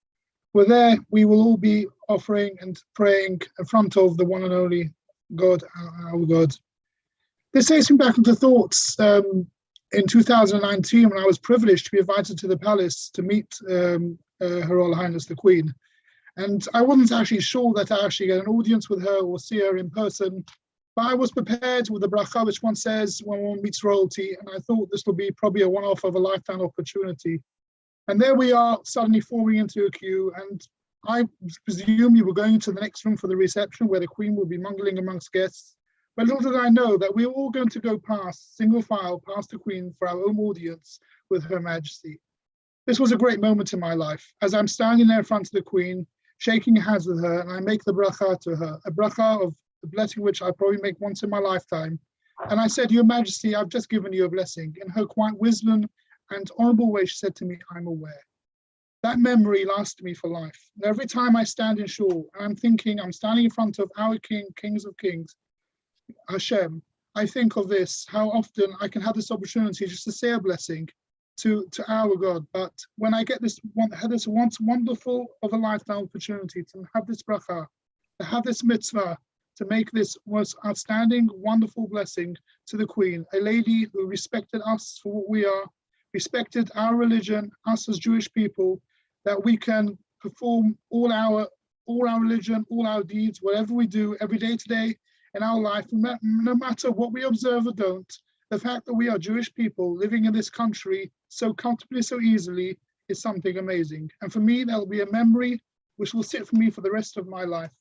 We're there, we will all be offering and praying in front of the one and only God, our God. This takes me back into thoughts in 2019 when I was privileged to be invited to the palace to meet Her Royal Highness the Queen. And I wasn't actually sure that I actually get an audience with her or see her in person, but I was prepared with the bracha, which one says when one meets royalty, and I thought this will be probably a one-off of a lifetime opportunity. And there we are, suddenly forming into a queue, and I presume you were going to the next room for the reception where the Queen will be mingling amongst guests. But little did I know that we were all going to go past, single file, past the Queen for our own audience with Her Majesty. This was a great moment in my life, as I'm standing there in front of the Queen, shaking hands with her, and I make the bracha to her, a bracha of the blessing which I probably make once in my lifetime. And I said, Your Majesty, I've just given you a blessing. In her quiet wisdom and honorable way, she said to me, I'm aware. That memory lasted me for life. And every time I stand in shul, I'm thinking I'm standing in front of our King, Kings of Kings, Hashem, I think of this, how often I can have this opportunity just to say a blessing to our God. But when I get this once wonderful of a lifetime opportunity to have this bracha, to have this mitzvah, to make this most outstanding, wonderful blessing to the Queen, a lady who respected us for what we are, respected our religion, us as Jewish people, that we can perform all our religion, all our deeds, whatever we do every day today in our life, no matter what we observe or don't. The fact that we are Jewish people living in this country so comfortably, so easily, is something amazing. And for me, that'll be a memory which will sit for me for the rest of my life.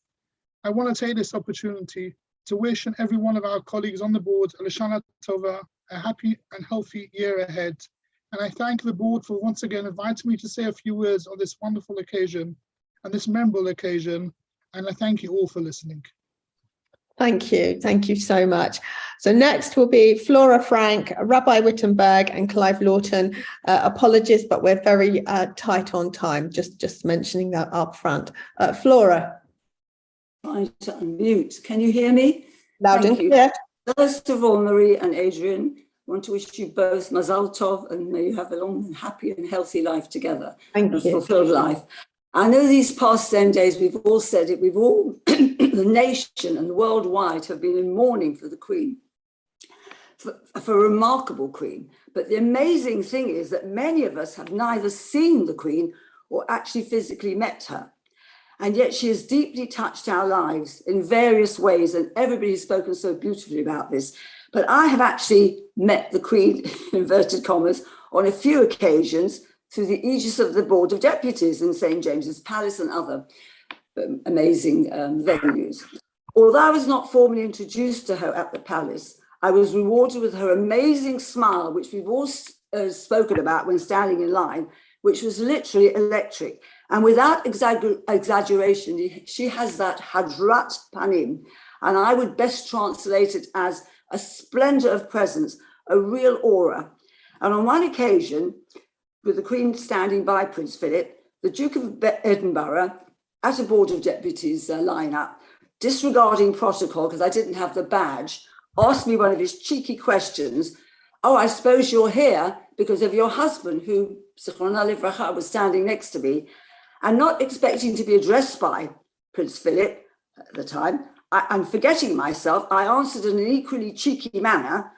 I want to take this opportunity to wish every one of our colleagues on the board a Lashana Tova, a happy and healthy year ahead. And I thank the board for once again inviting me to say a few words on this wonderful occasion and this memorable occasion. And I thank you all for listening. Thank you so much. So next will be Flora Frank, Rabbi Wittenberg and Clive Lawton. Apologies, but we're very tight on time, just mentioning that up front. Flora. Trying to unmute. Can you hear me? Loud and clear. First of all, Marie and Adrian, I want to wish you both Mazal Tov, and may you have a long and happy and healthy life together. Thank you. Fulfilled life. I know these past 10 days, we've all said it, we've all, the nation and worldwide have been in mourning for the Queen, for a remarkable Queen. But the amazing thing is that many of us have neither seen the Queen or actually physically met her. And yet she has deeply touched our lives in various ways, and everybody's spoken so beautifully about this. But I have actually met the Queen, inverted commas, on a few occasions through the aegis of the Board of Deputies in St. James's Palace and other amazing venues. Although I was not formally introduced to her at the palace, I was rewarded with her amazing smile, which we've all spoken about when standing in line, which was literally electric. And without exaggeration, she has that hadrat panim, and I would best translate it as a splendor of presence, a real aura. And on one occasion, with the Queen standing by Prince Philip, the Duke of Edinburgh, at a Board of Deputies lineup, disregarding protocol because I didn't have the badge, asked me one of his cheeky questions. Oh, I suppose you're here because of your husband, who, Zichronah Livracha, was standing next to me. And not expecting to be addressed by Prince Philip at the time, and forgetting myself, I answered in an equally cheeky manner,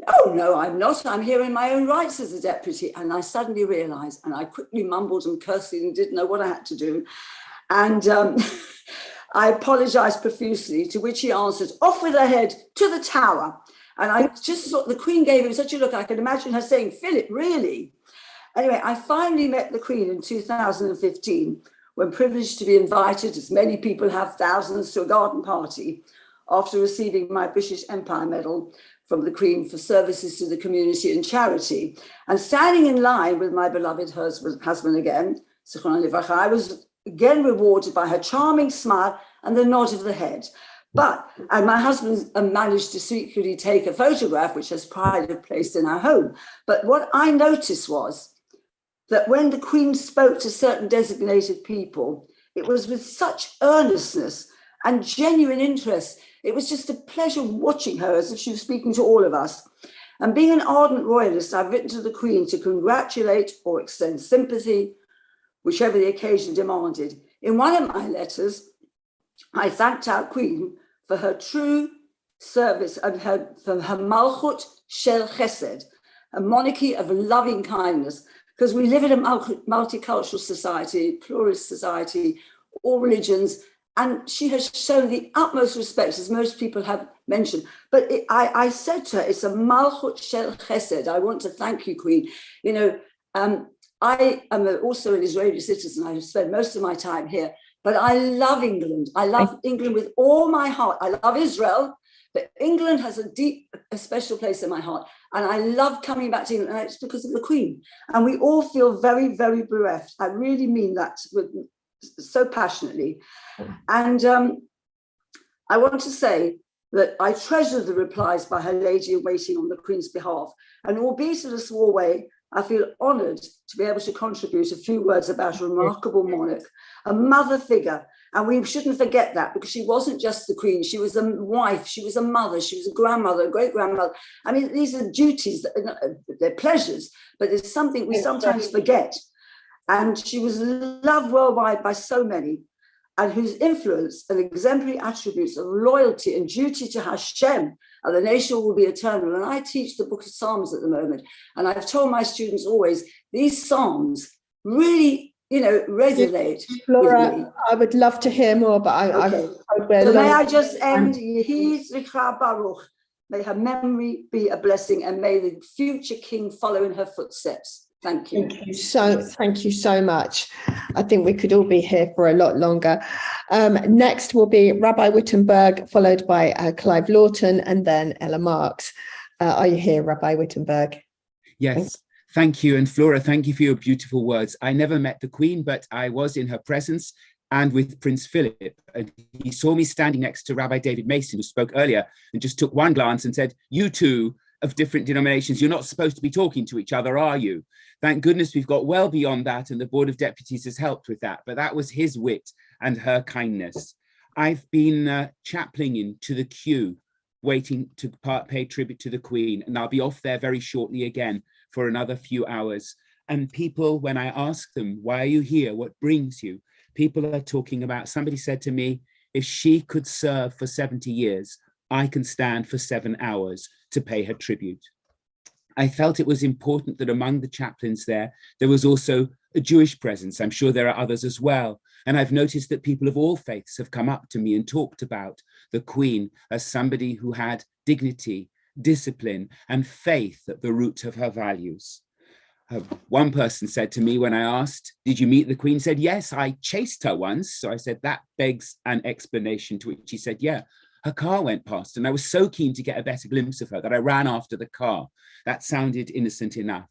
oh, no, I'm not. I'm here in my own rights as a deputy. And I suddenly realized, and I quickly mumbled and cursed and didn't know what I had to do. And I apologized profusely, to which he answered, off with her head to the tower. And I just thought the Queen gave him such a look, I could imagine her saying, Philip, really? Anyway, I finally met the Queen in 2015, when privileged to be invited, as many people have, thousands, to a garden party after receiving my British Empire Medal from the Queen for services to the community and charity. And standing in line with my beloved husband again, Zichronah Livracha, I was again rewarded by her charming smile and the nod of the head. And my husband managed to secretly take a photograph, which has pride of place in our home. But what I noticed was that when the Queen spoke to certain designated people, it was with such earnestness and genuine interest. It was just a pleasure watching her as if she was speaking to all of us. And being an ardent royalist, I've written to the Queen to congratulate or extend sympathy, whichever the occasion demanded. In one of my letters, I thanked our Queen for her true service and for her Malchut Shel Chesed, a monarchy of loving kindness, because we live in a multicultural society, pluralist society, all religions, and she has shown the utmost respect, as most people have mentioned. But I said to her, it's a Malchut Shel Chesed. I want to thank you, Queen. You know, I am also an Israeli citizen. I have spent most of my time here, but I love England. I love England with all my heart. I love Israel, but England has a special place in my heart. And I love coming back to England, and it's because of the Queen. And we all feel very, very bereft. I really mean that so passionately. And I want to say that I treasure the replies by her lady in waiting on the Queen's behalf. And albeit in a small way, I feel honoured to be able to contribute a few words about a remarkable monarch, a mother figure. And we shouldn't forget that, because she wasn't just the Queen. She was a wife, she was a mother, she was a grandmother, a great-grandmother. I mean, these are duties, they're pleasures, but it's something we sometimes forget. And she was loved worldwide by so many, and whose influence and exemplary attributes of loyalty and duty to Hashem and the nation will be eternal. And I teach the book of Psalms at the moment, and I've told my students always, these Psalms really, you know, resonate. Flora, with me. I would love to hear more, but Okay. So may I just end, Yehi Zricha Baruch, may her memory be a blessing, and may the future king follow in her footsteps. Thank you. Thank you so much. I think we could all be here for a lot longer. Next will be Rabbi Wittenberg, followed by Clive Lawton, and then Ella Marks. Are you here, Rabbi Wittenberg? Yes. Thank you. And Flora, thank you for your beautiful words. I never met the Queen, but I was in her presence and with Prince Philip. And he saw me standing next to Rabbi David Mason, who spoke earlier, and just took one glance and said, "You two of different denominations, you're not supposed to be talking to each other, are you?" Thank goodness we've got well beyond that, and the Board of Deputies has helped with that. But that was his wit and her kindness. I've been chaplaining to the queue, waiting to pay tribute to the Queen, and I'll be off there very shortly again for another few hours. And people, when I ask them, why are you here? What brings you? People are talking about, somebody said to me, if she could serve for 70 years, I can stand for 7 hours to pay her tribute. I felt it was important that among the chaplains there was also a Jewish presence. I'm sure there are others as well. And I've noticed that people of all faiths have come up to me and talked about the Queen as somebody who had dignity, discipline, and faith at the root of her values. One person said to me when I asked, "Did you meet the Queen?" Said, "Yes, I chased her once." So I said, that begs an explanation, to which he said, "Yeah, her car went past, and I was so keen to get a better glimpse of her that I ran after the car." That sounded innocent enough.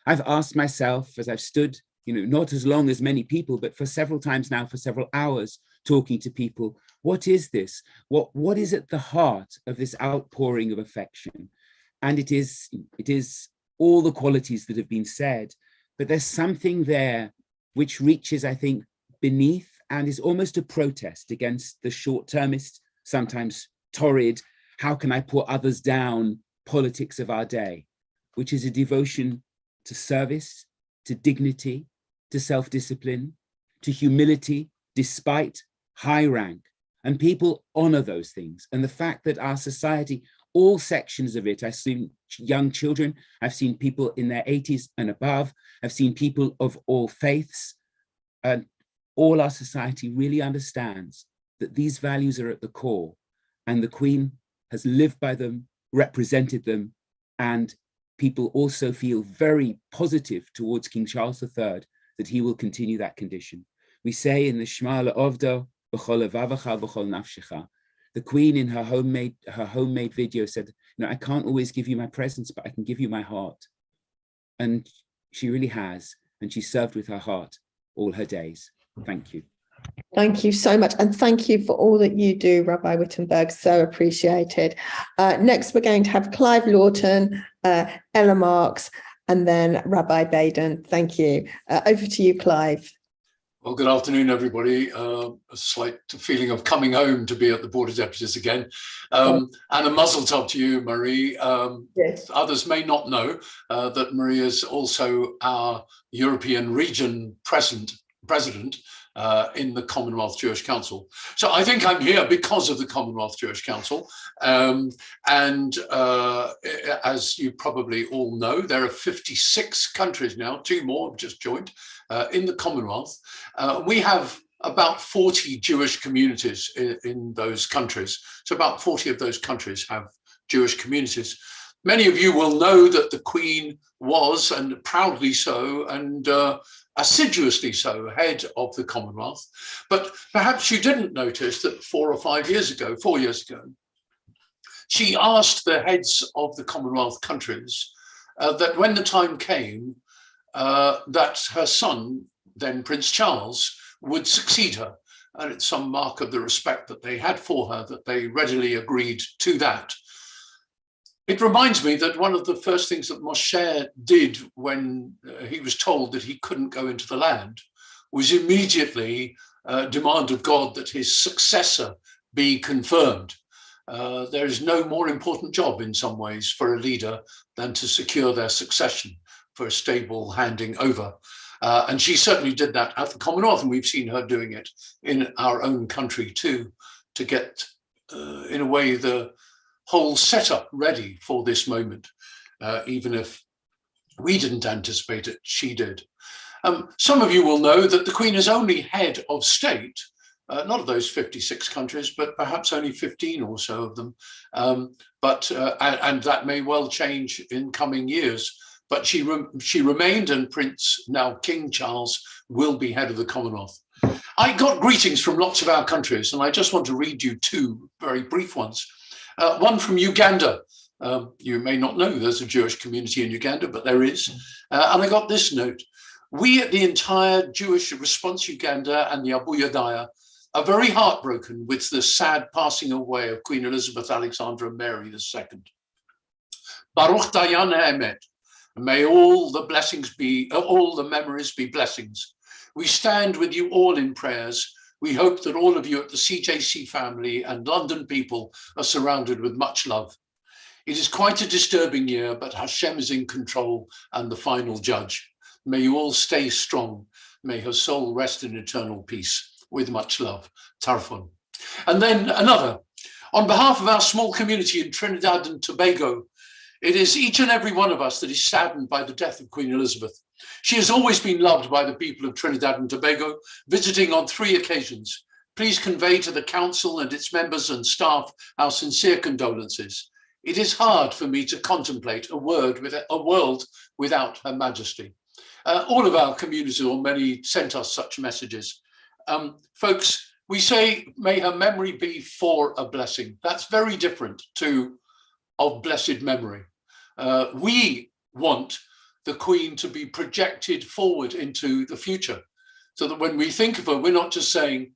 I've asked myself as I've stood, not as long as many people, but for several times now, for several hours, talking to people, what is this? What is at the heart of this outpouring of affection? And it is all the qualities that have been said, but there's something there which reaches, I think, beneath and is almost a protest against the short-termist, sometimes torrid, how can I put others down politics of our day, which is a devotion to service, to dignity, to self-discipline, to humility, despite high rank. And people honor those things. And the fact that our society, all sections of it, I've seen young children, I've seen people in their 80s and above, I've seen people of all faiths, and all our society really understands that these values are at the core, and the Queen has lived by them, represented them, and people also feel very positive towards King Charles III that he will continue that condition. We say in the Shema Le'ovdo, B'chol levavecha v'chol nafshecha. The Queen in her homemade video said, I can't always give you my presence, but I can give you my heart. And she really has, and she served with her heart all her days. Thank you. Thank you so much. And thank you for all that you do, Rabbi Wittenberg. So appreciated. Next, we're going to have Clive Lawton, Ella Marks, and then Rabbi Baden. Thank you. Over to you, Clive. Well, good afternoon, everybody. A slight feeling of coming home to be at the Board of Deputies again. And a muzzle top to you, Marie. Yes. Others may not know that Marie is also our European region president in the Commonwealth Jewish Council. So I think I'm here because of the Commonwealth Jewish Council. As you probably all know, there are 56 countries now, 2 more have just joined in the Commonwealth. We have about 40 Jewish communities in those countries. So about 40 of those countries have Jewish communities. Many of you will know that the Queen was, and proudly so, and assiduously so, head of the Commonwealth. But perhaps you didn't notice that 4 years ago, she asked the heads of the Commonwealth countries that when the time came, that her son, then Prince Charles, would succeed her. And it's some mark of the respect that they had for her that they readily agreed to that. It reminds me that one of the first things that Moshe did when he was told that he couldn't go into the land was immediately demand of God that his successor be confirmed. There is no more important job in some ways for a leader than to secure their succession for a stable handing over. And she certainly did that at the Commonwealth, and we've seen her doing it in our own country too, to get, in a way, the whole setup ready for this moment. Even if we didn't anticipate it, she did. Some of you will know that the Queen is only head of state, not of those 56 countries, but perhaps only 15 or so of them. And that may well change in coming years. But she remained, and Prince, now King Charles, will be head of the Commonwealth. I got greetings from lots of our countries, and I just want to read you 2 very brief ones. One from Uganda. You may not know there's a Jewish community in Uganda, but there is. And I got this note. We at the entire Jewish Response Uganda and the Abu Yadaya are very heartbroken with the sad passing away of Queen Elizabeth Alexandra Mary II. Baruch Dayan Emet. May all the blessings be, all the memories be blessings. We stand with you all in prayers. We hope that all of you at the CJC family and London people are surrounded with much love. It is quite a disturbing year, but Hashem is in control and the final judge. May you all stay strong. May her soul rest in eternal peace. With much love, Tarfon. And then another. On behalf of our small community in Trinidad and Tobago, it is each and every one of us that is saddened by the death of Queen Elizabeth. She has always been loved by the people of Trinidad and Tobago, visiting on 3 occasions. Please convey to the council and its members and staff our sincere condolences. It is hard for me to contemplate a world without Her Majesty. All of our communities, or many, sent us such messages. Folks, we say, may her memory be for a blessing. That's very different to of blessed memory. We want the Queen to be projected forward into the future, so that when we think of her, we're not just saying,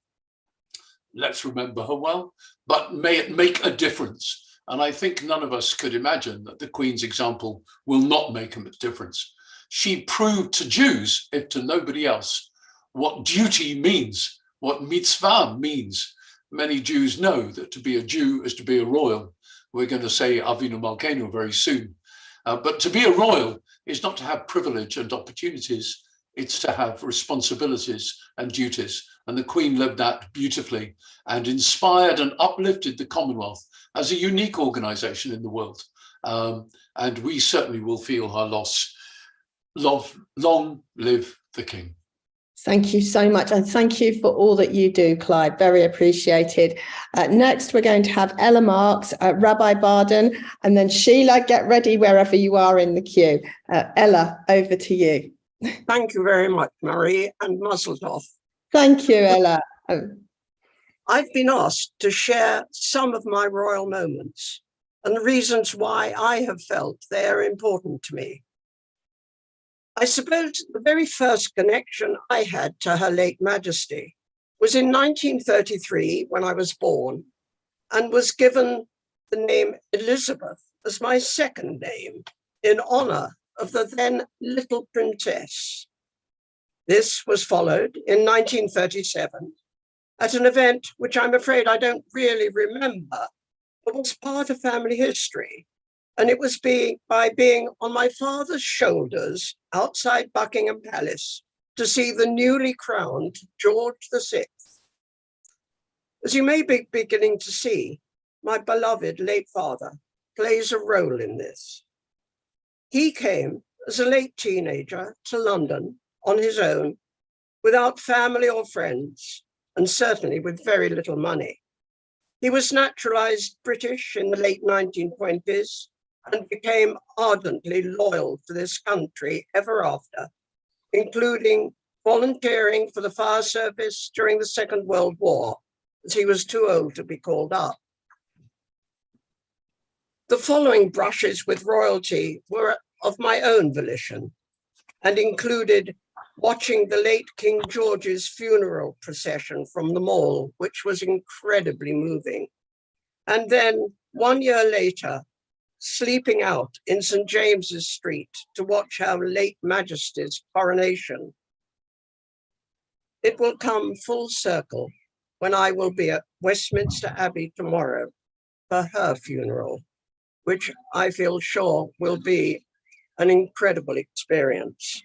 let's remember her well, but may it make a difference. And I think none of us could imagine that the Queen's example will not make a difference. She proved to Jews, if to nobody else, what duty means, what mitzvah means. Many Jews know that to be a Jew is to be a royal. We're going to say Avinu Malkeinu very soon. But to be a royal is not to have privilege and opportunities, it's to have responsibilities and duties. And the Queen lived that beautifully and inspired and uplifted the Commonwealth as a unique organization in the world. And we certainly will feel her loss. Long live the King. Thank you so much. And thank you for all that you do, Clive. Very appreciated. Next, we're going to have Ella Marks, Rabbi Baden, and then Sheila, get ready wherever you are in the queue. Ella, over to you. Thank you very much, Marie, and Mazel Tov. Thank you, Ella. I've been asked to share some of my royal moments and the reasons why I have felt they are important to me. I suppose the very first connection I had to Her late Majesty was in 1933 when I was born and was given the name Elizabeth as my second name in honor of the then little princess. This was followed in 1937 at an event which I'm afraid I don't really remember, but was part of family history. And it was by being on my father's shoulders outside Buckingham Palace to see the newly crowned George VI. As you may be beginning to see, my beloved late father plays a role in this. He came as a late teenager to London on his own, without family or friends, and certainly with very little money. He was naturalized British in the late 1920s and became ardently loyal to this country ever after, including volunteering for the fire service during the Second World War, as he was too old to be called up. The following brushes with royalty were of my own volition and included watching the late King George's funeral procession from the Mall, which was incredibly moving. And then 1 year later, sleeping out in St. James's Street to watch Her late Majesty's coronation. It will come full circle when I will be at Westminster Abbey tomorrow for her funeral, which I feel sure will be an incredible experience.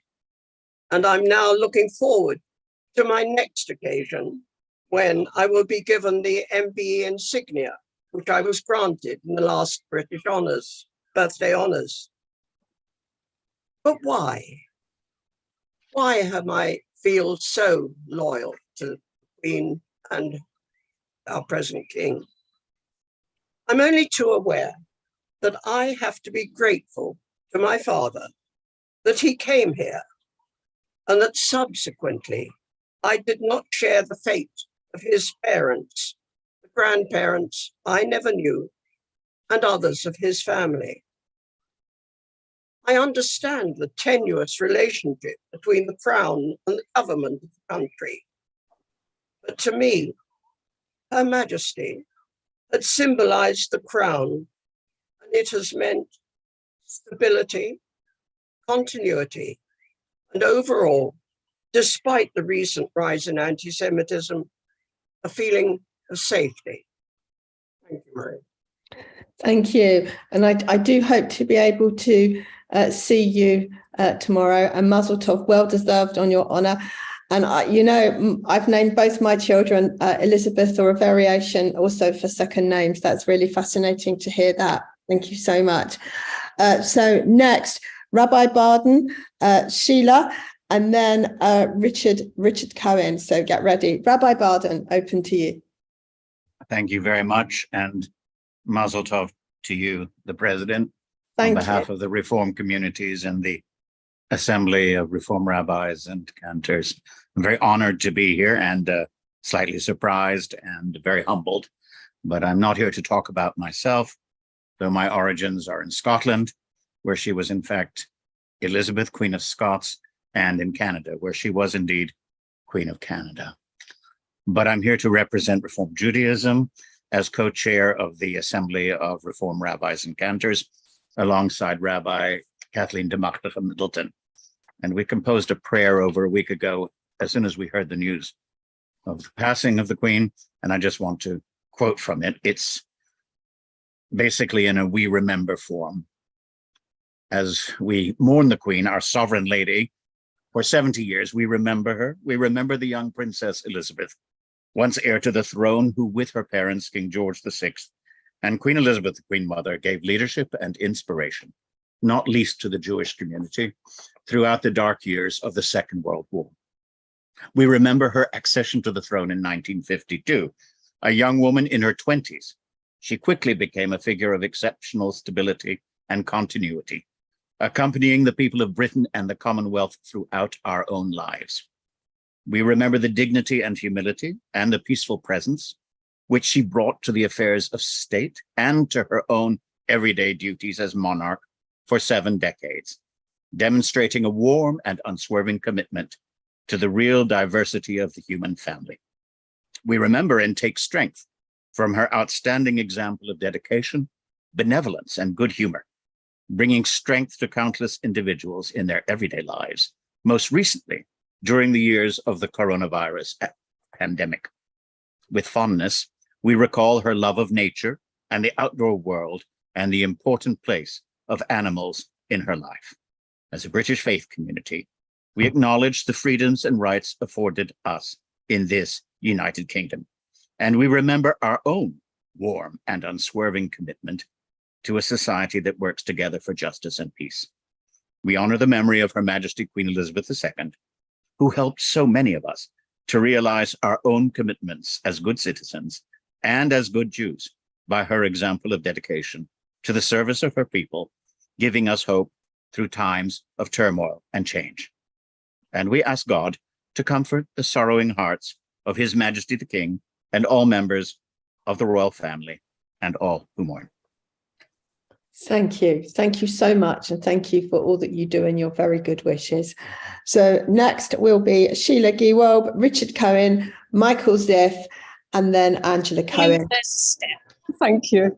And I'm now looking forward to my next occasion when I will be given the MBE insignia, which I was granted in the last British honours, birthday honours. But why? Why am I feel so loyal to the Queen and our present King? I'm only too aware that I have to be grateful to my father that he came here and that subsequently I did not share the fate of his parents, the grandparents I never knew, and others of his family. I understand the tenuous relationship between the Crown and the government of the country. But to me, Her Majesty had symbolized the Crown, and it has meant stability, continuity, and overall, despite the recent rise in anti-Semitism, a feeling of safety. Thank you, Marie. Thank you. And I do hope to be able to see you tomorrow, and Mazel Tov, well deserved on your honour. And I've named both my children Elizabeth or a variation also for second names. That's really fascinating to hear that. Thank you so much. So next, Rabbi Barden, Sheila, and then Richard Cohen. So get ready. Rabbi Barden, open to you. Thank you very much. And Mazel Tov to you, the President, on behalf of the Reform communities and the Assembly of Reform Rabbis and Cantors. I'm very honored to be here and slightly surprised and very humbled. But I'm not here to talk about myself, though my origins are in Scotland, where she was in fact Elizabeth, Queen of Scots, and in Canada, where she was indeed Queen of Canada. But I'm here to represent Reform Judaism as co-chair of the Assembly of Reform Rabbis and Cantors, alongside Rabbi Kathleen DeMachta from Middleton. And we composed a prayer over a week ago, as soon as we heard the news of the passing of the Queen, and I just want to quote from it. It's basically in a we remember form. As we mourn the Queen, our sovereign lady, for 70 years, we remember her. We remember the young Princess Elizabeth, once heir to the throne, who with her parents, King George VI and Queen Elizabeth, the Queen Mother, gave leadership and inspiration, not least to the Jewish community, throughout the dark years of the Second World War. We remember her accession to the throne in 1952, a young woman in her 20s. She quickly became a figure of exceptional stability and continuity, accompanying the people of Britain and the Commonwealth throughout our own lives. We remember the dignity and humility and the peaceful presence which she brought to the affairs of state and to her own everyday duties as monarch for 7 decades, demonstrating a warm and unswerving commitment to the real diversity of the human family. We remember and take strength from her outstanding example of dedication, benevolence, and good humor, bringing strength to countless individuals in their everyday lives, most recently during the years of the coronavirus pandemic. With fondness, we recall her love of nature and the outdoor world and the important place of animals in her life. As a British faith community, we acknowledge the freedoms and rights afforded us in this United Kingdom, and we remember our own warm and unswerving commitment to a society that works together for justice and peace. We honor the memory of Her Majesty Queen Elizabeth II, who helped so many of us to realize our own commitments as good citizens and as good Jews by her example of dedication to the service of her people, giving us hope through times of turmoil and change. And we ask God to comfort the sorrowing hearts of His Majesty the King and all members of the royal family and all who mourn. Thank you. Thank you so much. And thank you for all that you do and your very good wishes. So next will be Sheila Gewolb, Richard Cohen, Michael Ziff, and then Angela Cohen. Thank you.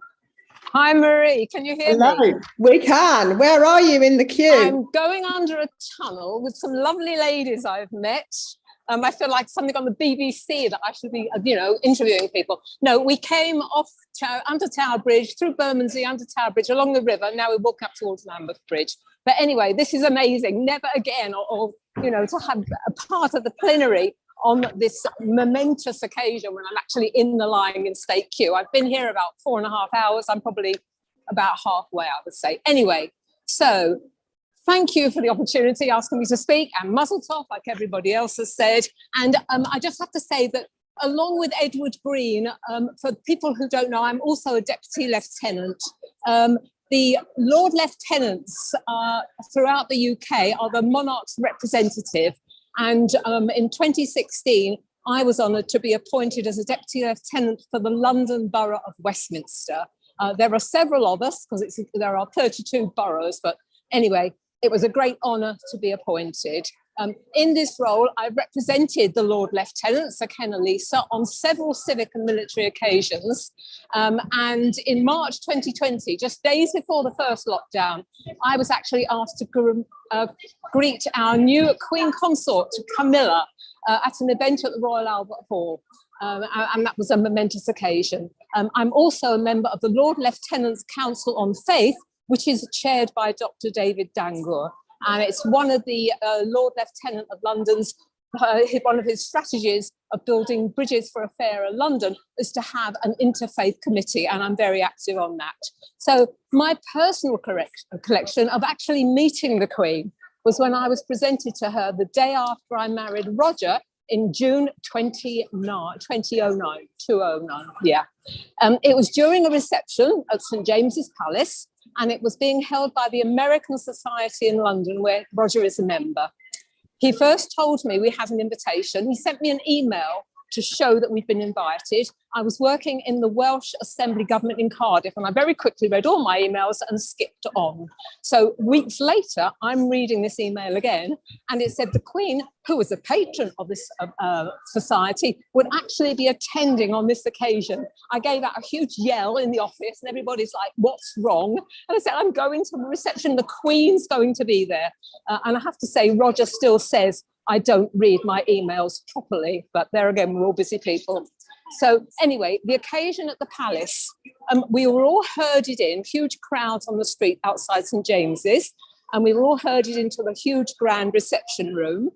Hi, Marie. Can you hear Hello. me? We can. Where are you in the queue? I'm going under a tunnel with some lovely ladies I've met. I feel like something on the BBC that I should be, interviewing people. No, we came off under Tower Bridge, through Bermondsey, under Tower Bridge, along the river. Now we're walking up towards Lambeth Bridge. But anyway, this is amazing. Never again, or to have a part of the plenary on this momentous occasion when I'm actually in the lying in state queue. I've been here about 4.5 hours. I'm probably about halfway, I would say. Anyway, so thank you for the opportunity asking me to speak, and muzzle tov, like everybody else has said. And I just have to say that along with Edward Green, for people who don't know, I'm also a deputy lieutenant. The Lord Lieutenants throughout the UK are the monarch's representative. And in 2016, I was honoured to be appointed as a deputy lieutenant for the London Borough of Westminster. There are several of us, because there are 32 boroughs, but anyway, it was a great honour to be appointed. In this role, I represented the Lord Lieutenant, Sir Ken and Lisa, on several civic and military occasions. And in March 2020, just days before the first lockdown, I was actually asked to greet our new Queen Consort, Camilla, at an event at the Royal Albert Hall. And that was a momentous occasion. I'm also a member of the Lord Lieutenant's Council on Faith, which is chaired by Dr. David Dangur. And it's one of the Lord Lieutenant of London's, one of his strategies of building bridges for a fairer London is to have an interfaith committee, and I'm very active on that. So my personal collection of actually meeting the Queen was when I was presented to her the day after I married Roger in June 2009, yeah. It was during a reception at St. James's Palace, and it was being held by the American Society in London, where Roger is a member. He first told me we had an invitation. He sent me an email to show that we'd been invited. I was working in the Welsh Assembly government in Cardiff, and I very quickly read all my emails and skipped on. So weeks later, I'm reading this email again, and it said the Queen, who was a patron of this society, would actually be attending on this occasion. I gave out a huge yell in the office, and everybody's like, what's wrong? And I said, I'm going to the reception, the Queen's going to be there. And I have to say, Roger still says, I don't read my emails properly, but there again, we're all busy people. So anyway, the occasion at the palace, we were all herded in, huge crowds on the street outside St. James's, and we were all herded into the huge grand reception room.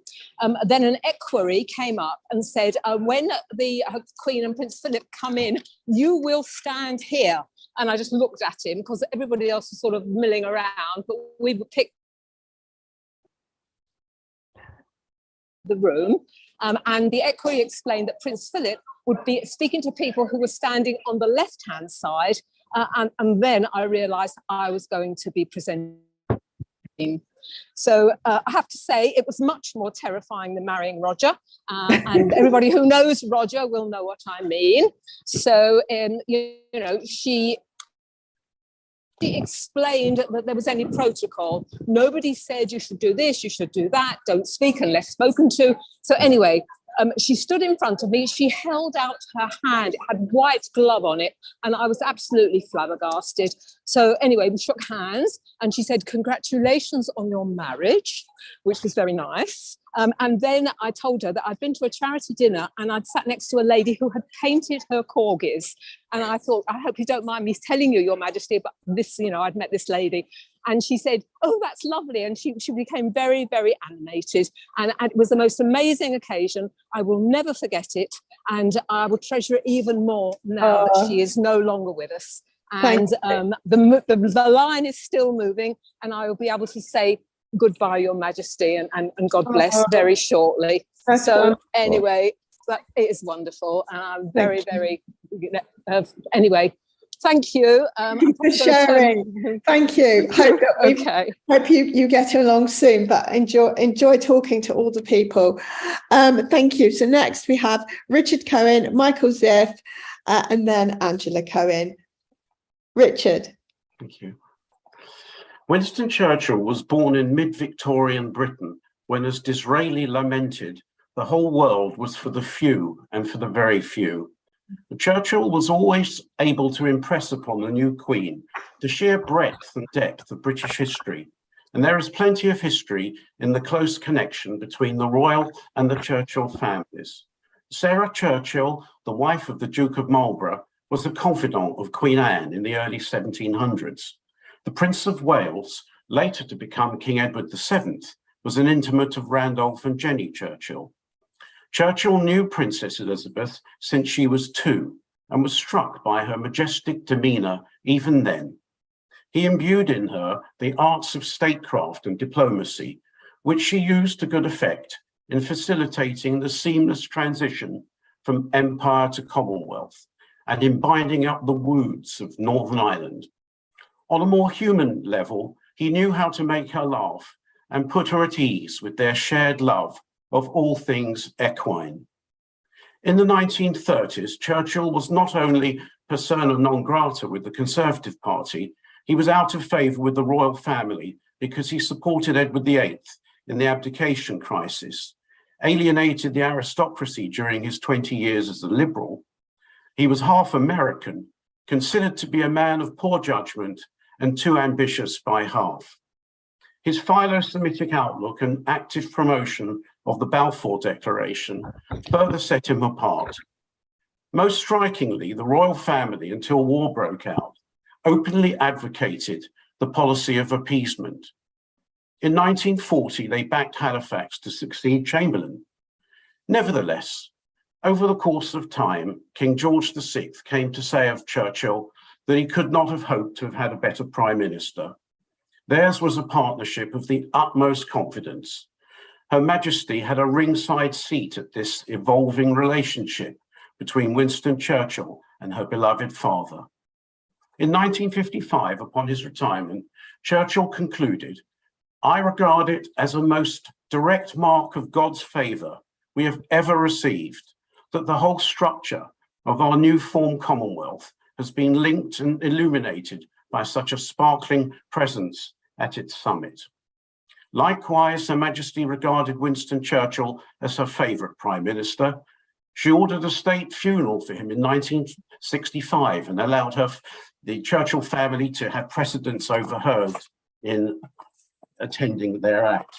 Then an equerry came up and said, when the Queen and Prince Philip come in, you will stand here. And I just looked at him because everybody else was sort of milling around, but we were picked the room, and the equerry explained that Prince Philip would be speaking to people who were standing on the left-hand side, and then I realised I was going to be presenting. So I have to say it was much more terrifying than marrying Roger, and everybody who knows Roger will know what I mean. So she explained that there was any protocol. Nobody said you should do this, you should do that, don't speak unless spoken to. So anyway, she stood in front of me. She held out her hand. It had white glove on it, and I was absolutely flabbergasted. So anyway, we shook hands, and she said, "Congratulations on your marriage," which was very nice. And then I told her that I'd been to a charity dinner and I'd sat next to a lady who had painted her corgis. And I thought, I hope you don't mind me telling you, Your Majesty, but this, I'd met this lady. And she said, "Oh, that's lovely." And she became very, very animated. And it was the most amazing occasion. I will never forget it. And I will treasure it even more now that she is no longer with us. And the line is still moving, and I will be able to say, "Goodbye, Your Majesty, and God bless," very shortly. So anyway, but it is wonderful. And I'm very, very, anyway, thank you. For sharing. Thank you. Hope you get along soon, but enjoy talking to all the people. Thank you. So next we have Richard Cohen, Michael Ziff, and then Angela Cohen. Richard. Thank you. Winston Churchill was born in mid-Victorian Britain when, as Disraeli lamented, the whole world was for the few and for the very few. Churchill was always able to impress upon the new Queen the sheer breadth and depth of British history, and there is plenty of history in the close connection between the royal and the Churchill families. Sarah Churchill, the wife of the Duke of Marlborough, was the confidant of Queen Anne in the early 1700s. The Prince of Wales, later to become King Edward VII, was an intimate of Randolph and Jenny Churchill. Churchill knew Princess Elizabeth since she was 2 and was struck by her majestic demeanour even then. He imbued in her the arts of statecraft and diplomacy, which she used to good effect in facilitating the seamless transition from empire to Commonwealth and in binding up the wounds of Northern Ireland. On a more human level, he knew how to make her laugh and put her at ease with their shared love of all things equine. In the 1930s, Churchill was not only persona non grata with the Conservative Party, he was out of favour with the royal family because he supported Edward VIII in the abdication crisis, alienated the aristocracy during his 20 years as a Liberal. He was half American, considered to be a man of poor judgment and too ambitious by half. His philo-Semitic outlook and active promotion of the Balfour Declaration further set him apart. Most strikingly, the royal family, until war broke out, openly advocated the policy of appeasement. In 1940, they backed Halifax to succeed Chamberlain. Nevertheless, over the course of time, King George VI came to say of Churchill that he could not have hoped to have had a better prime minister. Theirs was a partnership of the utmost confidence. Her Majesty had a ringside seat at this evolving relationship between Winston Churchill and her beloved father. In 1955, upon his retirement, Churchill concluded, "I regard it as a most direct mark of God's favour we have ever received that the whole structure of our new formed Commonwealth has been linked and illuminated by such a sparkling presence at its summit." Likewise, Her Majesty regarded Winston Churchill as her favourite Prime Minister. She ordered a state funeral for him in 1965 and allowed the Churchill family to have precedence over hers in attending their act.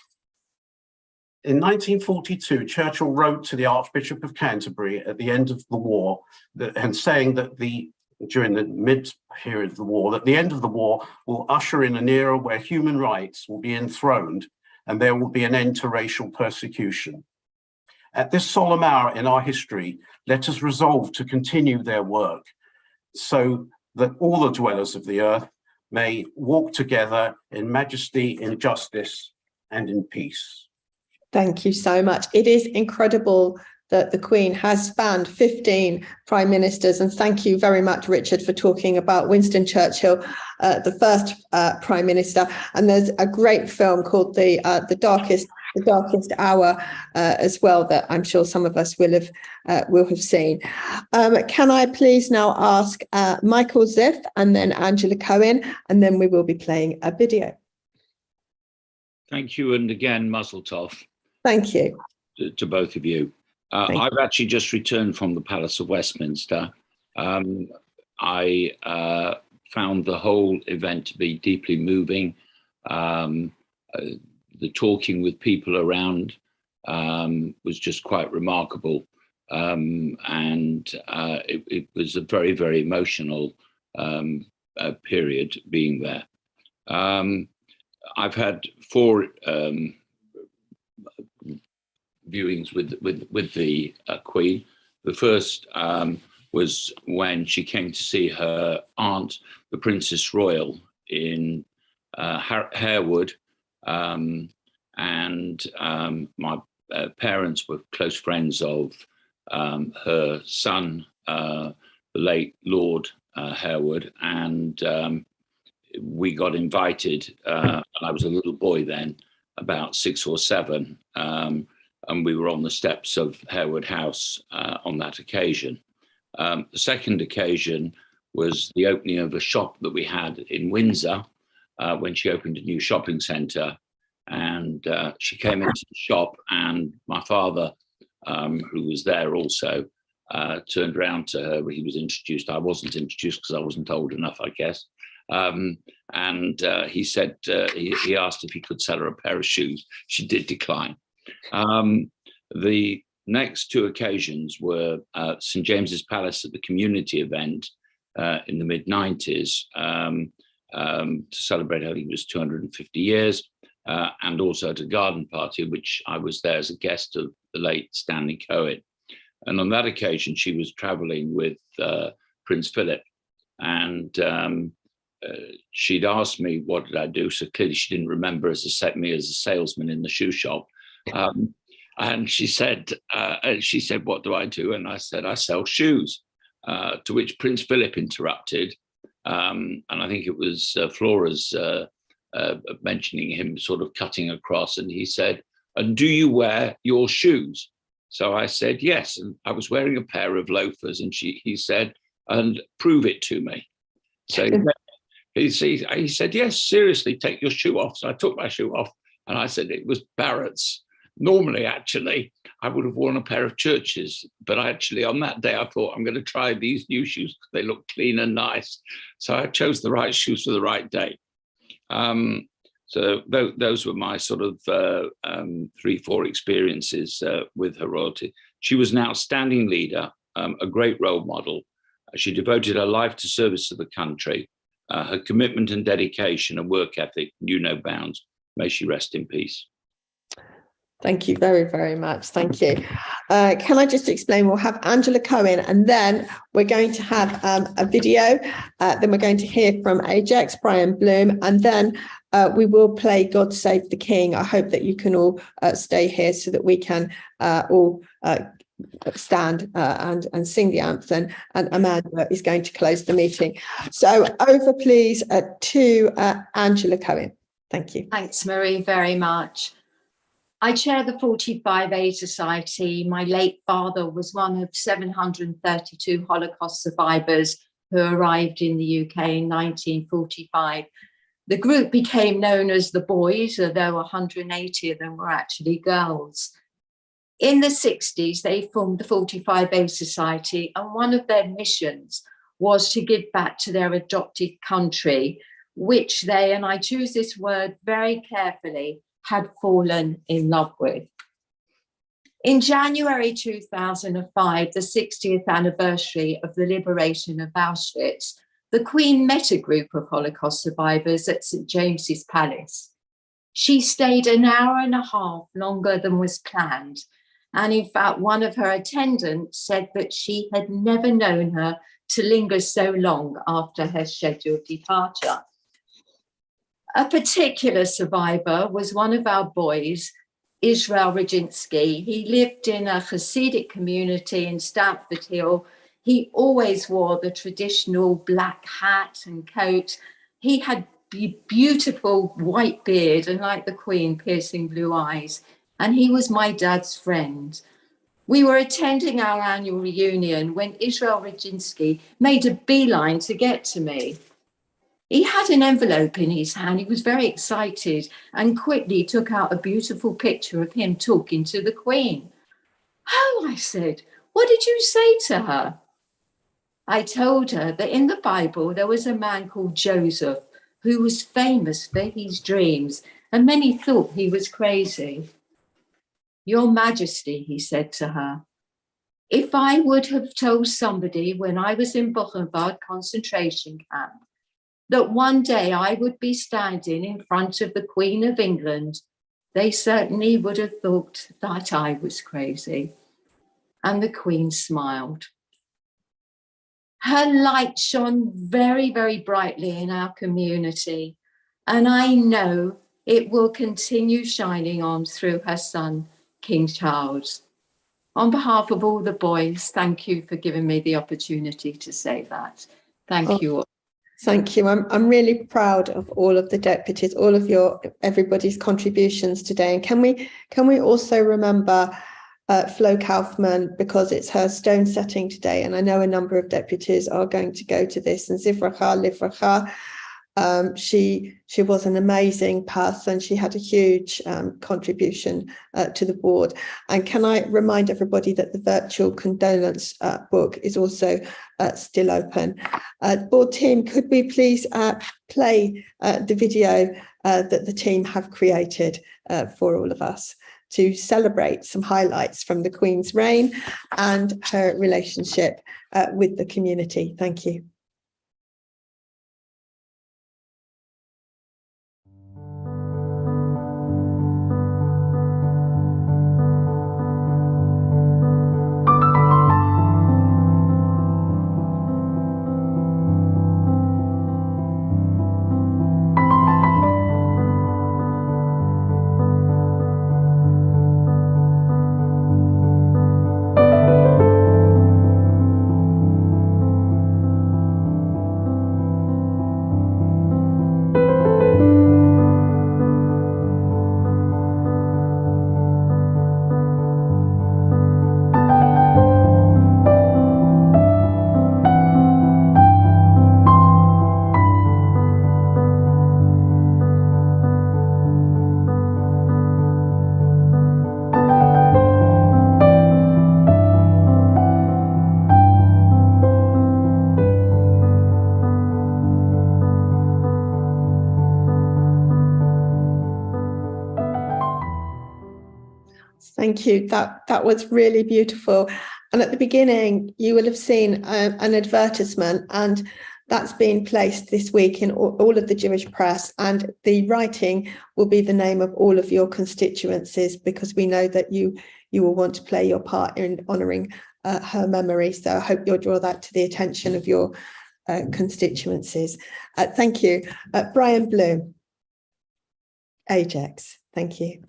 In 1942, Churchill wrote to the Archbishop of Canterbury at the end of the war and saying that during the mid-period of the war, that the end of the war will usher in an era where human rights will be enthroned and there will be an end to racial persecution. At this solemn hour in our history, let us resolve to continue their work so that all the dwellers of the earth may walk together in majesty, in justice, and in peace. Thank you so much. It is incredible that the Queen has spanned 15 prime ministers, and thank you very much, Richard, for talking about Winston Churchill, the first prime minister. And there's a great film called The Darkest Hour as well that I'm sure some of us will have seen. Can I please now ask Michael Ziff and then Angela Cohen, and then we will be playing a video. Thank you, and again, Mazel Tov. Thank you to both of you. I've actually just returned from the Palace of Westminster. I found the whole event to be deeply moving. The talking with people around was just quite remarkable. It was a very, very emotional period being there. I've had 4 viewings with the Queen. The first was when she came to see her aunt, the Princess Royal, in Harewood, and my parents were close friends of her son, the late Lord Harewood, and we got invited. I was a little boy then, about 6 or 7, and we were on the steps of Harewood House on that occasion. The second occasion was the opening of a shop that we had in Windsor when she opened a new shopping centre, and she came into the shop, and my father, who was there also, turned around to her. He was introduced. I wasn't introduced because I wasn't old enough, I guess. He said, he asked if he could sell her a pair of shoes. She did decline. The next 2 occasions were St James's Palace at the community event in the mid-90s to celebrate, I think it was 250 years, and also at a garden party, which I was there as a guest of the late Stanley Cohen. And on that occasion, she was traveling with Prince Philip, and she'd asked me what did I do. So clearly she didn't remember me as a salesman in the shoe shop. And she said, what do I do? And I said, I sell shoes, to which Prince Philip interrupted. And I think it was Flora's mentioning him sort of cutting across. And he said, and do you wear your shoes? So I said, yes. And I was wearing a pair of loafers. And he said, and prove it to me. So he said, yes, seriously, take your shoe off. So I took my shoe off and I said, it was Barrett's. Normally, actually, I would have worn a pair of Churches, but actually on that day, I thought I'm going to try these new shoes because they look clean and nice. So I chose the right shoes for the right day. So those were my sort of 3-4 experiences with Her Royalty. She was an outstanding leader, a great role model. She devoted her life to service to the country. Her commitment and dedication and work ethic knew no bounds. May she rest in peace. Thank you very, very much. Thank you. Can I just explain? We'll have Angela Cohen, and then we're going to have a video. Then we're going to hear from Ajax, Brian Bloom, and then we will play God Save the King. I hope that you can all stay here so that we can all stand and sing the anthem, and Amanda is going to close the meeting. So over, please, to Angela Cohen. Thank you. Thanks, Marie, very much. I chair the 45A Society. My late father was one of 732 Holocaust survivors who arrived in the UK in 1945. The group became known as the Boys, although 180 of them were actually girls. In the 60s, they formed the 45A Society, and one of their missions was to give back to their adopted country, which they, and I choose this word very carefully, had fallen in love with. In January 2005, the 60th anniversary of the liberation of Auschwitz, the Queen met a group of Holocaust survivors at St James's Palace. She stayed an hour and a half longer than was planned. And in fact, one of her attendants said that she had never known her to linger so long after her scheduled departure. A particular survivor was one of our boys, Israel Rajinsky. He lived in a Hasidic community in Stamford Hill. He always wore the traditional black hat and coat. He had beautiful white beard and, like the Queen, piercing blue eyes. And he was my dad's friend. We were attending our annual reunion when Israel Rajinsky made a beeline to get to me. He had an envelope in his hand. He was very excited and quickly took out a beautiful picture of him talking to the Queen. "Oh," I said, "what did you say to her?" I told her that in the Bible there was a man called Joseph who was famous for his dreams, and many thought he was crazy. "Your Majesty," he said to her, "if I would have told somebody when I was in Buchenwald concentration camp that one day I would be standing in front of the Queen of England, they certainly would have thought that I was crazy." And the Queen smiled. Her light shone very, very brightly in our community, and I know it will continue shining on through her son, King Charles. On behalf of all the boys, thank you for giving me the opportunity to say that. Thank you all. Thank you. I'm really proud of all of the deputies, all of everybody's contributions today. And can we also remember Flo Kaufman, because it's her stone setting today, and I know a number of deputies are going to go to this. And Zivracha Livracha, she was an amazing person. She had a huge contribution to the board. And can I remind everybody that the virtual condolence book is also still open. Board team, could we please play the video that the team have created for all of us to celebrate some highlights from the Queen's reign and her relationship with the community. Thank you. Thank you. That was really beautiful. And at the beginning, you will have seen an advertisement, and that's been placed this week in all of the Jewish press. And the writing will be the name of all of your constituencies, because we know that you will want to play your part in honouring her memory. So I hope you'll draw that to the attention of your constituencies. Thank you. Brian Bloom, Ajax. Thank you.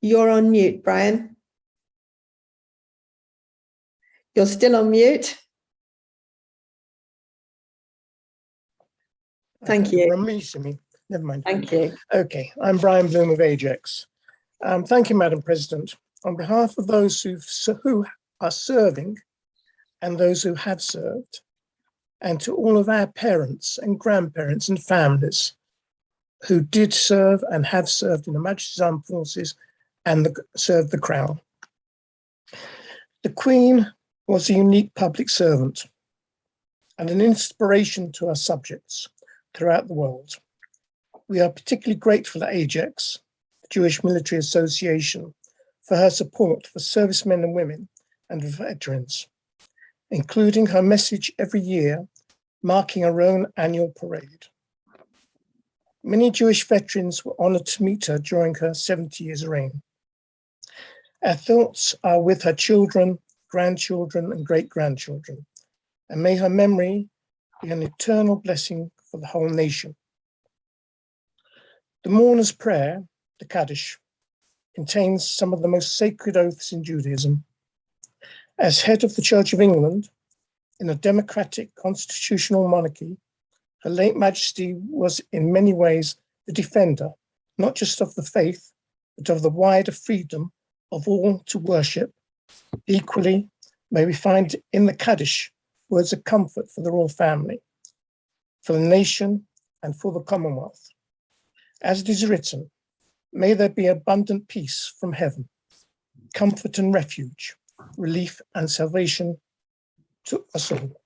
You're on mute, Brian. You're still on mute. Thank you. From me, Simi. Never mind. Thank you. Okay, I'm Brian Bloom of Ajax. Thank you, Madam President. On behalf of those who are serving and those who have served, and to all of our parents and grandparents and families who did serve and have served in the Majesty's Armed Forces and served the Crown. The Queen was a unique public servant and an inspiration to our subjects throughout the world. We are particularly grateful at Ajax, the Jewish Military Association, for her support for servicemen and women and veterans, including her message every year, marking her own annual parade. Many Jewish veterans were honoured to meet her during her 70 years reign. Our thoughts are with her children, grandchildren, and great-grandchildren, and may her memory be an eternal blessing for the whole nation. The mourner's prayer, the Kaddish, contains some of the most sacred oaths in Judaism. As head of the Church of England, in a democratic constitutional monarchy, Her late Majesty was in many ways the defender, not just of the faith, but of the wider freedom of all to worship. Equally, may we find in the Kaddish words of comfort for the royal family, for the nation, and for the Commonwealth. As it is written, may there be abundant peace from heaven, comfort and refuge, relief and salvation to us all.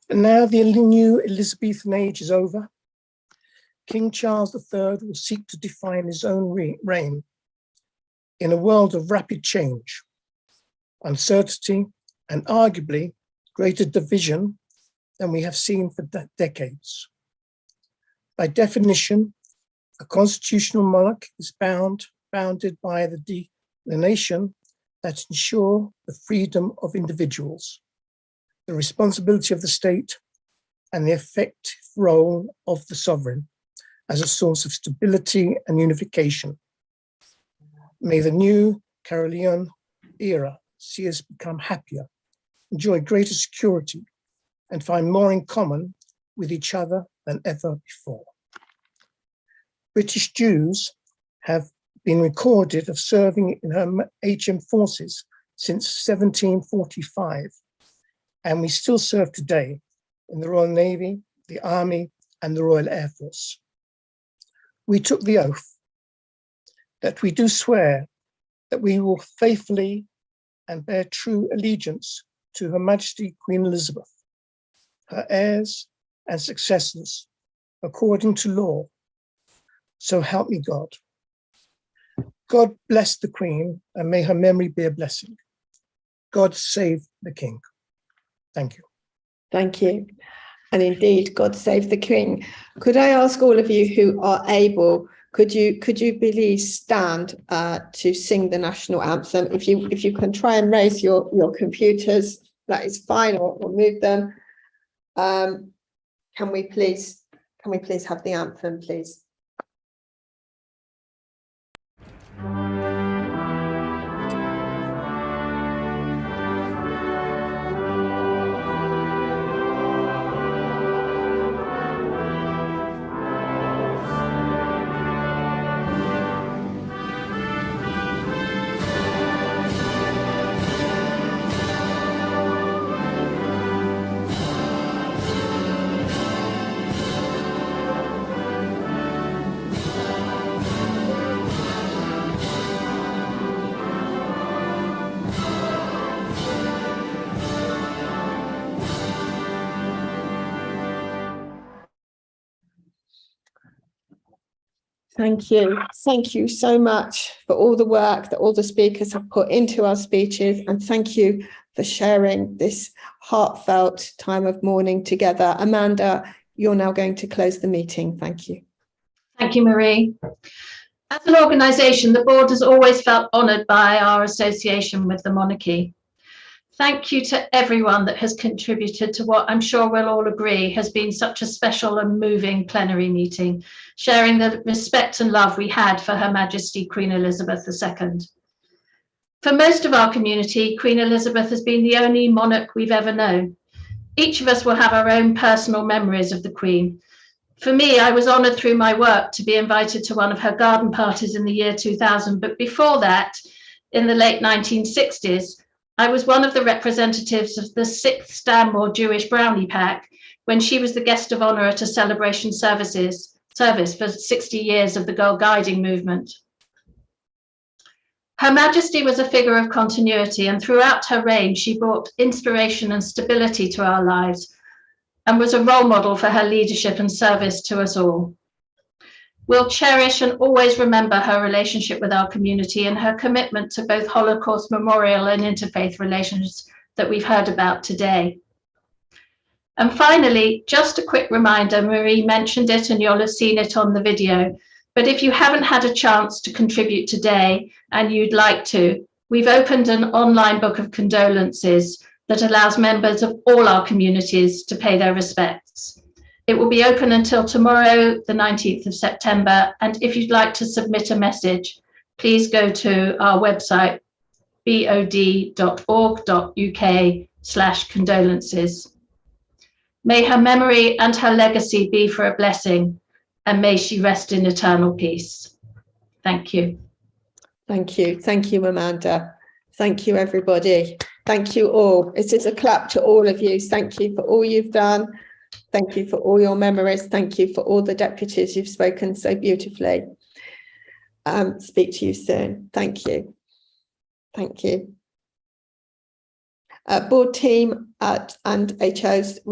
And now the new Elizabethan age is over. King Charles III will seek to define his own reign in a world of rapid change, uncertainty, and arguably greater division than we have seen for decades. By definition, a constitutional monarch is bounded by the nation that ensure the freedom of individuals, the responsibility of the state, and the effective role of the sovereign as a source of stability and unification. May the new Carolean era see us become happier, enjoy greater security, and find more in common with each other than ever before. British Jews have been recorded of serving in her HM forces since 1745, and we still serve today in the Royal Navy, the Army, and the Royal Air Force. We took the oath that we do swear that we will faithfully and bear true allegiance to Her Majesty Queen Elizabeth, her heirs and successors, according to law. So help me God. God bless the Queen, and may her memory be a blessing. God save the King. Thank you. Thank you. And indeed, God save the King. Could I ask all of you who are able, could you please stand to sing the national anthem? If you can try and raise your computers, that is fine, or move them. Can we please have the anthem, please? Thank you. Thank you so much for all the work that all the speakers have put into our speeches, and thank you for sharing this heartfelt time of mourning together. Amanda, you're now going to close the meeting. Thank you. Thank you, Marie. As an organisation, the board has always felt honoured by our association with the monarchy. Thank you to everyone that has contributed to what I'm sure we'll all agree has been such a special and moving plenary meeting, sharing the respect and love we had for Her Majesty Queen Elizabeth II. For most of our community, Queen Elizabeth has been the only monarch we've ever known. Each of us will have our own personal memories of the Queen. For me, I was honoured through my work to be invited to one of her garden parties in the year 2000, but before that, in the late 1960s, I was one of the representatives of the 6th Stanmore Jewish Brownie Pack when she was the guest of honour at a celebration service for 60 years of the Girl Guiding movement. Her Majesty was a figure of continuity, and throughout her reign, she brought inspiration and stability to our lives and was a role model for her leadership and service to us all. We'll cherish and always remember her relationship with our community and her commitment to both Holocaust memorial and interfaith relations that we've heard about today. And finally, just a quick reminder, Marie mentioned it and you'll have seen it on the video, but if you haven't had a chance to contribute today and you'd like to, we've opened an online book of condolences that allows members of all our communities to pay their respects. It will be open until tomorrow, the 19th of September. And if you'd like to submit a message, please go to our website, bod.org.uk/condolences. May her memory and her legacy be for a blessing, and may she rest in eternal peace. Thank you. Thank you. Thank you, Amanda. Thank you, everybody. Thank you all. It is a clap to all of you. Thank you for all you've done. Thank you for all your memories. Thank you for all the deputies who've spoken so beautifully. Speak to you soon. Thank you. Thank you. Board team and HOs, would